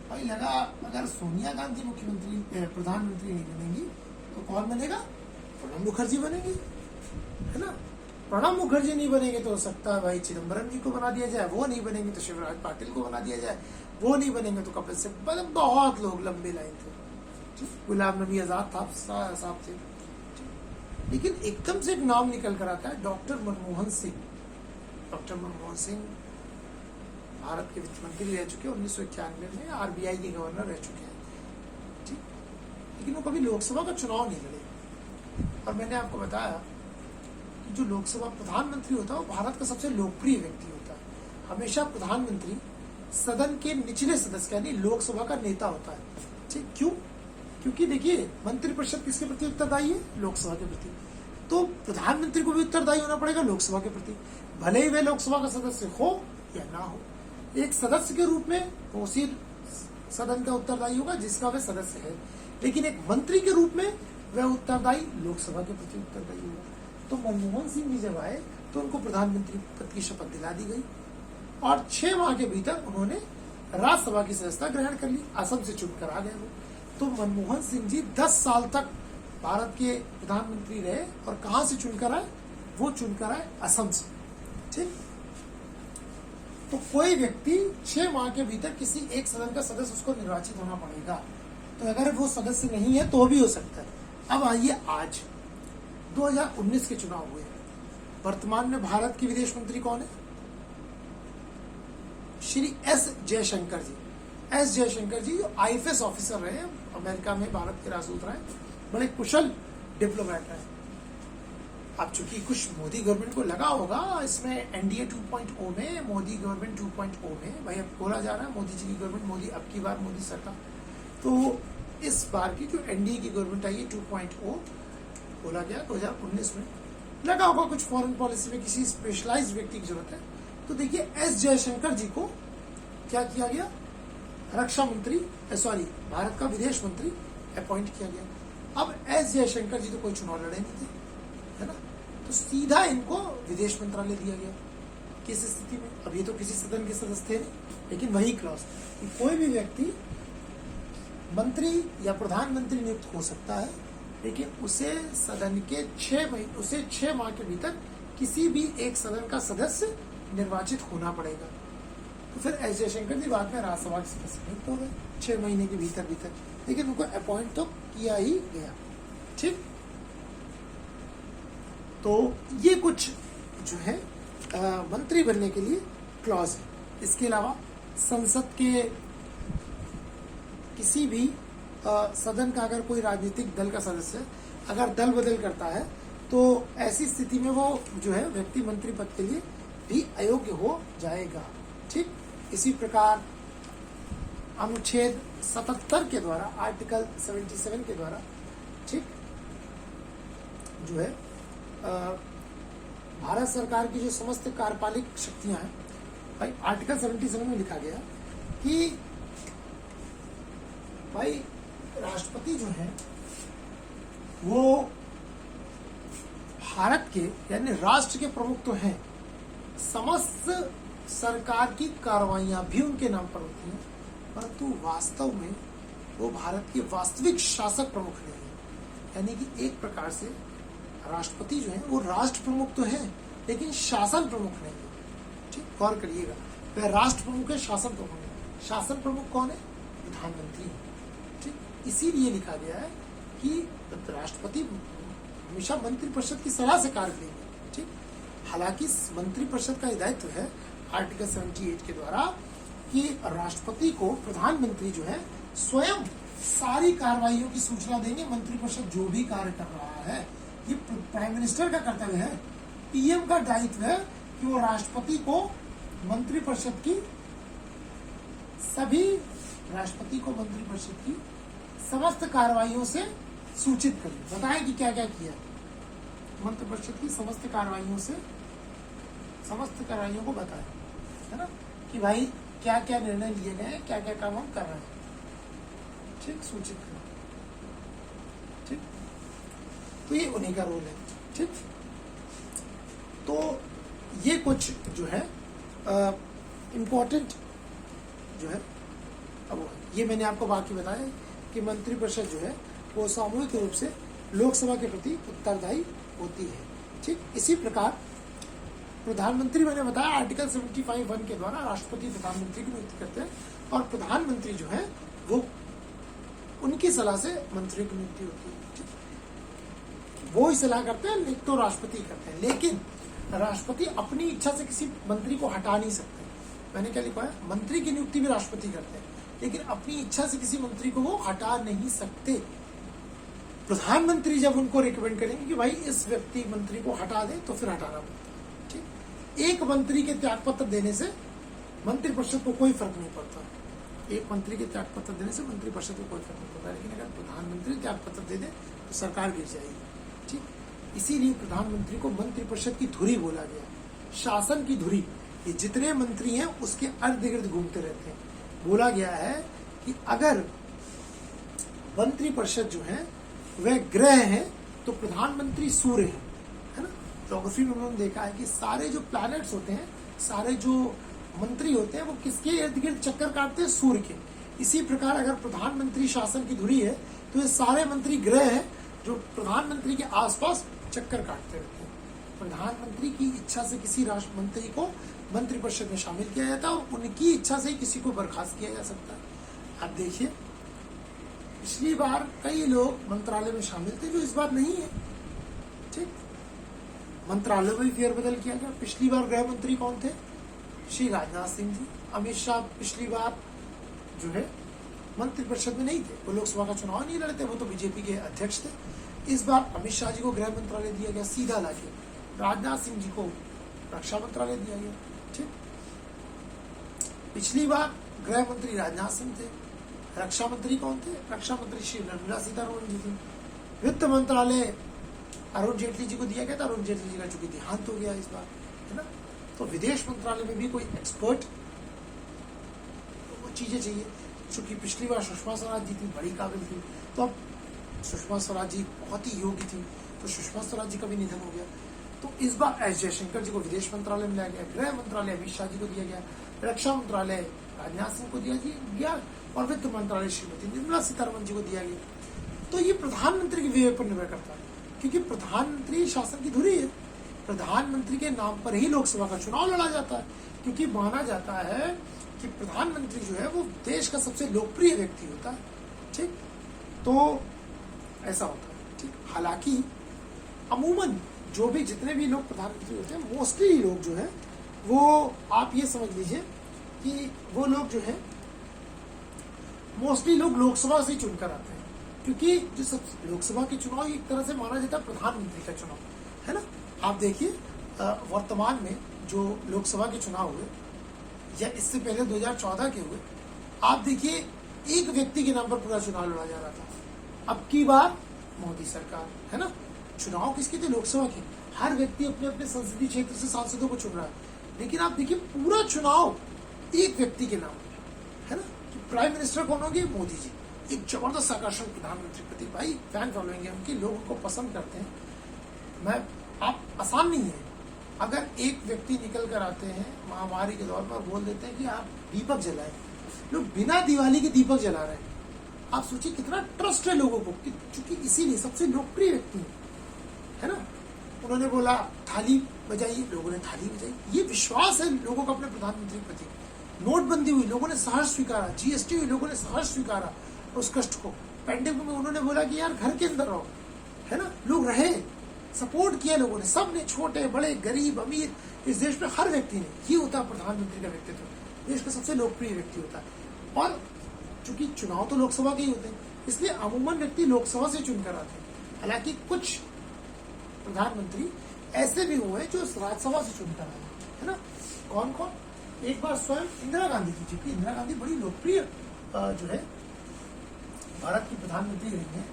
भाई लगा अगर सोनिया गांधी मुख्यमंत्री प्रधानमंत्री नहीं बनेंगी तो कौन बनेगा? प्रणब मुखर्जी बनेंगे, है ना। प्रणब मुखर्जी नहीं बनेंगे तो हो सकता है भाई चिदम्बरम जी को बना दिया जाए, वो नहीं बनेंगे तो शिवराज पाटिल को बना दिया जाए, वो नहीं बनेंगे तो कपिल सिब्बल, बहुत लोग लंबी लाइन थे। गुलाम नबी आजाद था साहब थे। लेकिन एकदम से एक नाम निकल कर आता है डॉक्टर मनमोहन सिंह। डॉक्टर मनमोहन सिंह भारत के वित्त मंत्री रह चुके हैं, 1991 में आरबीआई के गवर्नर रह चुके हैं। ठीक, लेकिन वो कभी लोकसभा का चुनाव नहीं लड़े। और मैंने आपको बताया कि जो लोकसभा प्रधानमंत्री होता है वो भारत का सबसे लोकप्रिय व्यक्ति होता है। हमेशा प्रधानमंत्री सदन के निचले सदस्य यानी लोकसभा का नेता होता है। ठीक, क्यों? क्योंकि देखिए मंत्रिपरिषद किसके प्रति उत्तरदायी है? लोकसभा के प्रति। तो प्रधानमंत्री को भी उत्तरदायी होना पड़ेगा लोकसभा के प्रति, भले ही वे लोकसभा का सदस्य हो या ना हो। एक सदस्य के रूप में वो उसी सदन का उत्तरदायी होगा जिसका वह सदस्य है, लेकिन एक मंत्री के रूप में वह उत्तरदायी लोकसभा के प्रति उत्तरदायी होगा। तो मनमोहन सिंह जी जब आए तो उनको प्रधानमंत्री पद की शपथ दिला दी गई और 6 माह के भीतर उन्होंने राज्यसभा की सदस्यता ग्रहण कर ली। असम से चुनकर आ गए वो। तो मनमोहन सिंह जी 10 साल तक भारत के प्रधानमंत्री रहे और कहां से चुनकर आए? वो चुनकर आए असम से। ठीक, तो कोई व्यक्ति 6 माह के भीतर किसी एक सदन का सदस्य उसको निर्वाचित होना पड़ेगा। तो अगर वो सदस्य नहीं है तो भी हो सकता है। अब आइए आज 2019 के चुनाव हुए। वर्तमान में भारत के विदेश मंत्री कौन है? श्री एस जयशंकर जी। एस जयशंकर जी आईएफएस ऑफिसर रहे, अमेरिका में भारत के राजदूत रहे, बड़े कुशल डिप्लोमेट रहे। अब चूंकि कुछ मोदी गवर्नमेंट को लगा होगा इसमें एनडीए 2.0 में, मोदी गवर्नमेंट 2.0 में, भाई अब बोला जा रहा है मोदी जी की गवर्नमेंट, मोदी अब की बार मोदी सरकार, तो इस बार की जो एनडीए की गवर्नमेंट आई है 2.0 बोला गया 2019 में, लगा होगा कुछ फॉरेन पॉलिसी में किसी स्पेशलाइज्ड व्यक्ति की जरूरत है। तो देखिए एस जयशंकर जी को क्या किया गया? रक्षा मंत्री, भारत का विदेश मंत्री अपॉइंट किया गया। अब एस जयशंकर जी तो कोई चुनाव लड़े नहीं थे, है ना, तो सीधा इनको विदेश मंत्रालय दिया गया। किस स्थिति में? अब ये तो किसी सदन के सदस्य थे नहीं, लेकिन वही क्लॉज कि कोई भी व्यक्ति मंत्री या प्रधानमंत्री नियुक्त हो सकता है, लेकिन उसे सदन के 6 माह के भीतर किसी भी एक सदन का सदस्य निर्वाचित होना पड़ेगा। तो फिर एस जयशंकर जी बाद में राज्यसभा के सदस्य नियुक्त हो गए 6 महीने के भीतर, लेकिन उनको अपॉइंट तो किया ही गया। ठीक, तो ये कुछ जो है मंत्री बनने के लिए क्लॉज है। इसके अलावा संसद के किसी भी सदन का अगर कोई राजनीतिक दल का सदस्य अगर दल बदल करता है तो ऐसी स्थिति में वो जो है व्यक्ति मंत्री पद के लिए भी अयोग्य हो जाएगा। ठीक, इसी प्रकार अनुच्छेद 77 के द्वारा, आर्टिकल 77 के द्वारा, ठीक, जो है भारत सरकार की जो समस्त कार्यपालिक शक्तियां हैं, भाई आर्टिकल 77 में लिखा गया कि भाई राष्ट्रपति जो है वो भारत के यानी राष्ट्र के प्रमुख तो हैं, समस्त सरकार की कार्रवाइयां भी उनके नाम पर होती हैं, परंतु वास्तव में वो भारत के वास्तविक शासक प्रमुख नहीं है। यानी कि एक प्रकार से राष्ट्रपति जो है वो राष्ट्र प्रमुख तो है लेकिन शासन प्रमुख नहीं है। ठीक, गौर करिएगा, वह राष्ट्र प्रमुख है, शासन प्रमुख है। शासन प्रमुख कौन है? प्रधानमंत्री। ठीक, इसीलिए लिखा गया है कि राष्ट्रपति हमेशा मंत्रिपरिषद की सलाह से कार्य करेंगे। ठीक, हालांकि मंत्रिपरिषद का दायित्व है आर्टिकल 78 के द्वारा कि राष्ट्रपति को प्रधानमंत्री जो है स्वयं सारी कार्रवाइयों की सूचना देंगे। मंत्रिपरिषद जो भी कार्य कर रहा है ये प्राइम मिनिस्टर का कर्तव्य है, पीएम का दायित्व है कि वो राष्ट्रपति को मंत्रिपरिषद की समस्त कार्रवाइयों से सूचित करें, बताएं कि क्या क्या किया। मंत्रिपरिषद की समस्त कार्रवाइयों को बताएं, है ना, कि भाई क्या क्या निर्णय लिए गए, क्या क्या काम हम कर रहे हैं। ठीक, सूचित करें। ठीक, तो ये उन्हीं का रोल है। ठीक, तो ये कुछ जो है इम्पोर्टेंट जो है, अब ये मैंने आपको बाकी बताया कि मंत्रिपरिषद जो है वो सामूहिक रूप से लोकसभा के प्रति उत्तरदायी होती है। ठीक, इसी प्रकार प्रधानमंत्री मैंने बताया आर्टिकल 75(1) के द्वारा राष्ट्रपति प्रधानमंत्री की नियुक्ति करते हैं और प्रधानमंत्री जो है वो उनकी सलाह से मंत्री की नियुक्ति होती है। ठीक, वो ही सलाह करते हैं, तो राष्ट्रपति करते हैं, लेकिन राष्ट्रपति अपनी इच्छा से किसी मंत्री को हटा नहीं सकते। मैंने क्या लिखा है? मंत्री की नियुक्ति भी राष्ट्रपति करते हैं, लेकिन अपनी इच्छा से किसी मंत्री को वो हटा नहीं सकते। प्रधानमंत्री जब उनको रिकमेंड करेंगे कि भाई इस व्यक्ति मंत्री को हटा दे, तो फिर हटाना पड़ता है। ठीक, एक मंत्री के त्यागपत्र देने से मंत्रिपरिषद को कोई फर्क नहीं पड़ता। एक मंत्री के त्यागपत्र देने से मंत्रिपरिषद को कोई फर्क नहीं पड़ता, लेकिन अगर प्रधानमंत्री त्यागपत्र दे दे तो सरकार गिर जाएगी। ठीक, इसीलिए प्रधानमंत्री को मंत्रिपरिषद की धुरी बोला गया, शासन की धुरी। ये जितने मंत्री हैं उसके अर्ध गिर्द घूमते रहते हैं। बोला गया है कि अगर मंत्रिपरिषद जो है वह ग्रह है तो प्रधानमंत्री सूर्य है ना। ज्योग्राफी में उन्होंने देखा है कि सारे जो प्लैनेट्स होते हैं, सारे जो मंत्री होते हैं वो किसके इर्द गिर्द चक्कर काटते हैं? सूर्य के। इसी प्रकार अगर प्रधानमंत्री शासन की धुरी है तो ये सारे मंत्री ग्रह है जो प्रधानमंत्री के आसपास चक्कर काटते रहते हैं। प्रधानमंत्री की इच्छा से किसी राष्ट्र मंत्री को मंत्रिपरिषद में शामिल किया जाता है और उनकी इच्छा से ही किसी को बर्खास्त किया जा सकता है। अब देखिए, पिछली बार कई लोग मंत्रालय में शामिल थे जो इस बार नहीं है। ठीक, मंत्रालय में फेरबदल किया गया। पिछली बार गृह मंत्री कौन थे? श्री राजनाथ सिंह जी। अमित शाह पिछली बार जो है मंत्रिपरिषद में नहीं थे, वो लोकसभा का चुनाव नहीं लड़ते, वो तो बीजेपी के अध्यक्ष थे। इस बार अमित शाह जी को गृह मंत्रालय दिया गया सीधा लाके, राजनाथ सिंह जी को रक्षा मंत्रालय दिया गया। ठीक, पिछली बार गृह मंत्री राजनाथ सिंह थे, रक्षा मंत्री कौन थे? रक्षा मंत्री श्री निर्मला सीतारमण जी थी। वित्त मंत्रालय अरुण जेटली जी को दिया गया था, अरुण जेटली जी का चूंकि देहांत हो गया इस बार, है ना। तो विदेश मंत्रालय में भी कोई एक्सपर्ट वो चीजें चाहिए। चूंकि पिछली बार सुषमा स्वराज जी थी, बड़ी काबिल थी, तो अब सुषमा स्वराज जी बहुत ही योग्य थी, तो सुषमा स्वराज जी का भी निधन हो गया। तो इस बार एस जयशंकर जी को विदेश मंत्रालय में लाया गया, गृह मंत्रालय अमित शाह जी को दिया गया, रक्षा मंत्रालय राजनाथ सिंह को दिया गया और वित्त मंत्रालय श्रीमती निर्मला सीतारमण जी को दिया गया। तो ये प्रधानमंत्री के विवेक पर निर्भर करता है, क्योंकि प्रधानमंत्री शासन की धुरी है। प्रधानमंत्री के नाम पर ही लोकसभा का चुनाव लड़ा जाता है, क्योंकि माना जाता है कि प्रधानमंत्री जो है वो देश का सबसे लोकप्रिय व्यक्ति होता है। ठीक, तो ऐसा होता है। ठीक, हालांकि अमूमन जो भी जितने भी लोग प्रधानमंत्री होते हैं, मोस्टली लोग जो है वो आप ये समझ लीजिए कि वो लोग जो है मोस्टली लोग लोकसभा से ही चुनकर आते हैं। क्योंकि जो सब लोकसभा के चुनाव एक तरह से माना जाता है प्रधानमंत्री का चुनाव, है ना। आप देखिए वर्तमान में जो लोकसभा के चुनाव हुए या इससे पहले 2014 के हुए, आप देखिए एक व्यक्ति के नाम पर पूरा चुनाव लड़ा जा रहा था। अब की बार मोदी सरकार, है ना। चुनाव किसके थे? लोकसभा के। हर व्यक्ति अपने अपने संसदीय क्षेत्र से सांसदों को चुन रहा है, लेकिन आप देखिए पूरा चुनाव एक व्यक्ति के नाम, है ना। कि प्राइम मिनिस्टर कौन होंगे? मोदी जी। एक जबरदस्त आकर्षण प्रधानमंत्री प्रति, भाई फैन फॉलोइंग है उनकी, लोग उनको पसंद करते हैं। आप आसान नहीं है। अगर एक व्यक्ति निकल कर आते हैं महामारी के दौर पर, बोल देते हैं कि आप दीपक जलाएं, लोग बिना दिवाली के दीपक जला रहे हैं। आप सोचिए कितना ट्रस्ट है लोगों को, क्योंकि इसीलिए सबसे लोकप्रिय व्यक्ति है ना। उन्होंने बोला थाली बजाइए, लोगों ने थाली बजाई। ये विश्वास है लोगों का अपने प्रधानमंत्री के प्रति। नोटबंदी हुई, लोगों ने सहर्ष स्वीकारा। जीएसटी हुई, लोगों ने सहर्ष स्वीकारा उस कष्ट को। पैंडेमिक में उन्होंने बोला कि यार घर के अंदर रहो, है ना। लोग रहे, सपोर्ट किया लोगों ने, सबने, छोटे बड़े गरीब अमीर, इस देश में हर व्यक्ति ने। ये होता है प्रधानमंत्री का व्यक्तित्व, देश का सबसे लोकप्रिय व्यक्ति होता है। और चूंकि चुनाव तो लोकसभा के ही होते हैं, इसलिए अमूमन व्यक्ति लोकसभा से चुनकर आते हैं। हालांकि कुछ प्रधानमंत्री ऐसे भी हुए जो राज्यसभा से चुनकर आए, है ना। कौन कौन? एक बार स्वयं इंदिरा गांधी जी, क्योंकि इंदिरा गांधी बड़ी लोकप्रिय जो है भारत की प्रधानमंत्री रही है,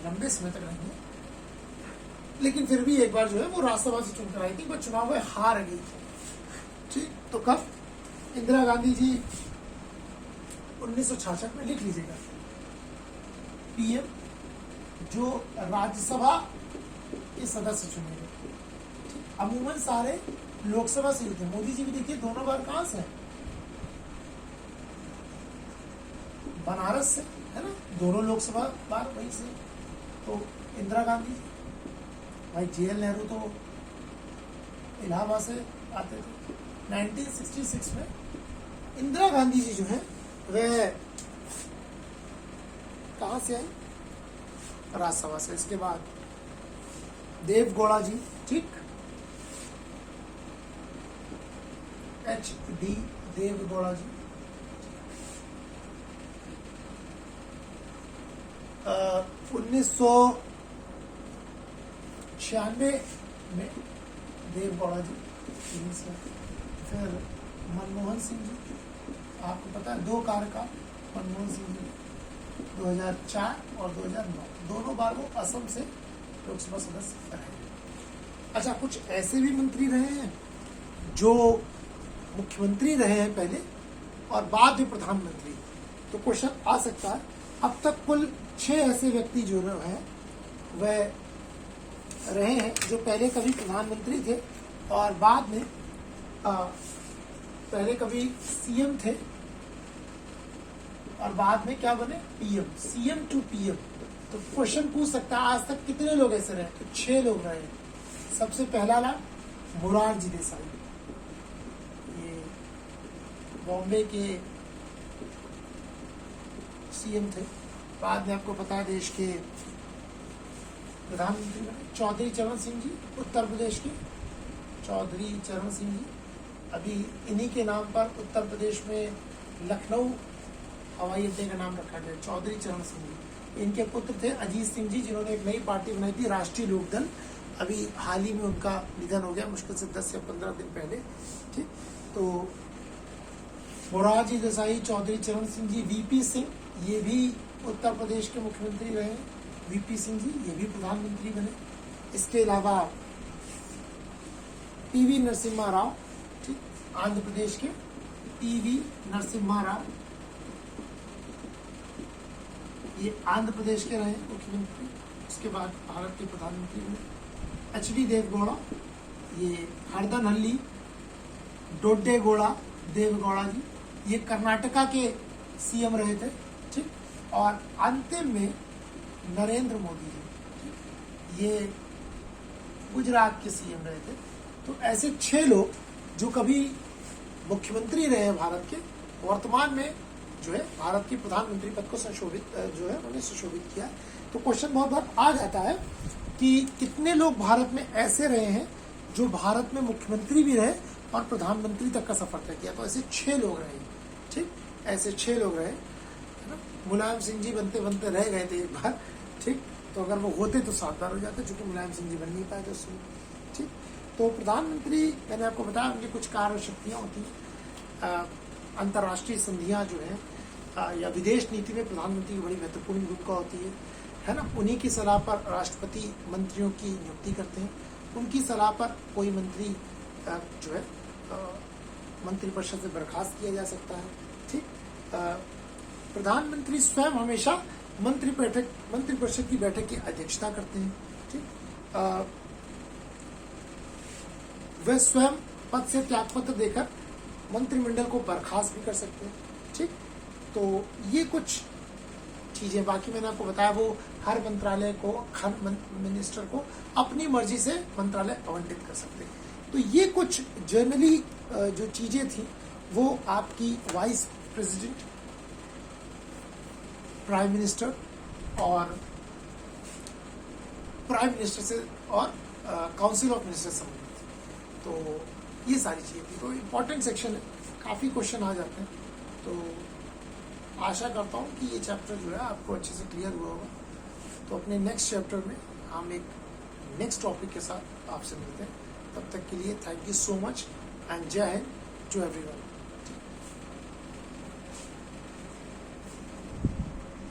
लंबे समय तक रही है, लेकिन फिर भी एक बार जो है वो राज्यसभा से चुनकर आई थी, वो चुनाव में हार गई थी। ठीक, तो कब? इंदिरा गांधी जी 1966 में, लिख लीजिएगा, पीएम जो राज्यसभा के सदस्य चुने गए। अमूमन सारे लोकसभा से होते हैं। मोदी जी भी देखिए दोनों बार कहां से, बनारस से, है ना। दोनों लोकसभा बार वहीं से। तो इंदिरा गांधी, भाई जेएल नेहरू तो इलाहाबाद से आते थे। 1966 में इंदिरा गांधी जी जो है वह कहां से आई? राज्यसभा से। इसके बाद देव गौड़ा जी, ठीक, HD देव गौड़ा जी, 1996 में देव गौड़ा जी। फिर मनमोहन सिंह जी, आपको पता है 2 कार्यकाल मनमोहन सिंह जी, 2004 और 2009, दोनों बार वो असम से लोकसभा सदस्य रहे। अच्छा, कुछ ऐसे भी मंत्री रहे हैं जो मुख्यमंत्री रहे हैं पहले और बाद में प्रधानमंत्री। तो क्वेश्चन आ सकता है, अब तक कुल 6 ऐसे व्यक्ति जो है वह रहे हैं जो पहले कभी प्रधानमंत्री थे और बाद में पहले कभी सीएम थे और बाद में क्या बने? पीएम। CM to PM. तो क्वेश्चन पूछ सकता है आज तक कितने लोग ऐसे रहे? तो 6 लोग रहे। सबसे पहला नाम मोरारजी देसाई, ये बॉम्बे के सीएम थे। बाद में आपको पता है देश के प्रधानमंत्री बने। चौधरी चरण सिंह जी, उत्तर प्रदेश के चौधरी चरण सिंह जी, अभी इन्हीं के नाम पर उत्तर प्रदेश में लखनऊ हवाई अड्डे का नाम रखा गया, चौधरी चरण सिंह जी। इनके पुत्र थे अजीत सिंह जी, जिन्होंने एक नई पार्टी बनाई थी राष्ट्रीय लोकदल। अभी हाल ही में उनका निधन हो गया, मुश्किल से 10 या 15 दिन पहले। ठीक, तो मोरारजी देसाई, चौधरी चरण सिंह जी, वीपी सिंह, ये भी उत्तर प्रदेश के मुख्यमंत्री रहे। वीपी सिंह जी ये भी प्रधानमंत्री बने। इसके अलावा पीवी नरसिम्हा राव, ठीक, आंध्र प्रदेश के पीवी नरसिम्हा राव, ये आंध्र प्रदेश के रहे मुख्यमंत्री। उसके बाद भारत के प्रधानमंत्री बने। HD देवगौड़ा, ये हरदनहल्ली डोड्डेगौड़ा देवगौड़ा जी, ये कर्नाटका के सीएम रहे थे। ठीक, और अंतिम में नरेंद्र मोदी जी, ये गुजरात के सीएम रहे थे। तो ऐसे 6 लोग जो कभी मुख्यमंत्री रहे हैं भारत के, वर्तमान में जो है भारत की प्रधानमंत्री पद को संशोधित जो है उन्होंने सुशोभित किया। तो क्वेश्चन बहुत बार आ जाता है कि कितने लोग भारत में ऐसे रहे हैं जो भारत में मुख्यमंत्री भी रहे और प्रधानमंत्री तक का सफर तय किया। तो ऐसे 6 लोग रहे। ठीक, ऐसे 6 लोग रहे, है ना। मुलायम सिंह जी बनते बनते रह गए थे एक बार, ठीक। तो अगर वो होते तो 7 बार हो जाते, चूंकि मुलायम सिंह जी बन नहीं पाए थे उसमें, ठीक। तो प्रधानमंत्री, मैंने आपको बताया उनकी कुछ कार्य शक्तियाँ होती हैं। अंतर्राष्ट्रीय संधियाँ जो है या विदेश नीति में प्रधानमंत्री की बड़ी महत्वपूर्ण भूमिका होती है ना। उन्हीं की सलाह पर राष्ट्रपति मंत्रियों की नियुक्ति करते हैं, उनकी सलाह पर कोई मंत्री जो है मंत्रिपरिषद से बर्खास्त किया जा सकता है, ठीक। प्रधानमंत्री स्वयं हमेशा मंत्रिपरिषद की बैठक की अध्यक्षता करते हैं, ठीक। वे स्वयं पद से त्यागपत्र देकर मंत्रिमंडल को बर्खास्त भी कर सकते हैं, ठीक। तो ये कुछ चीजें, बाकी मैंने आपको बताया वो हर मंत्रालय को, हर मिनिस्टर को अपनी मर्जी से मंत्रालय आवंटित कर सकते हैं। तो ये कुछ जनरली जो चीजें थी वो आपकी वाइस प्रेसिडेंट, प्राइम मिनिस्टर और प्राइम मिनिस्टर से और काउंसिल ऑफ मिनिस्टर संबंधित। तो ये सारी चीजें थी। तो इम्पोर्टेंट सेक्शन है, काफी क्वेश्चन आ जाते हैं। तो आशा करता हूँ कि ये चैप्टर जो है आपको अच्छे से क्लियर हुआ होगा। तो अपने नेक्स्ट चैप्टर में हम एक नेक्स्ट टॉपिक के साथ आपसे मिलते हैं। तब तक के लिए thank you so much and जय हिंद टू एवरीवन।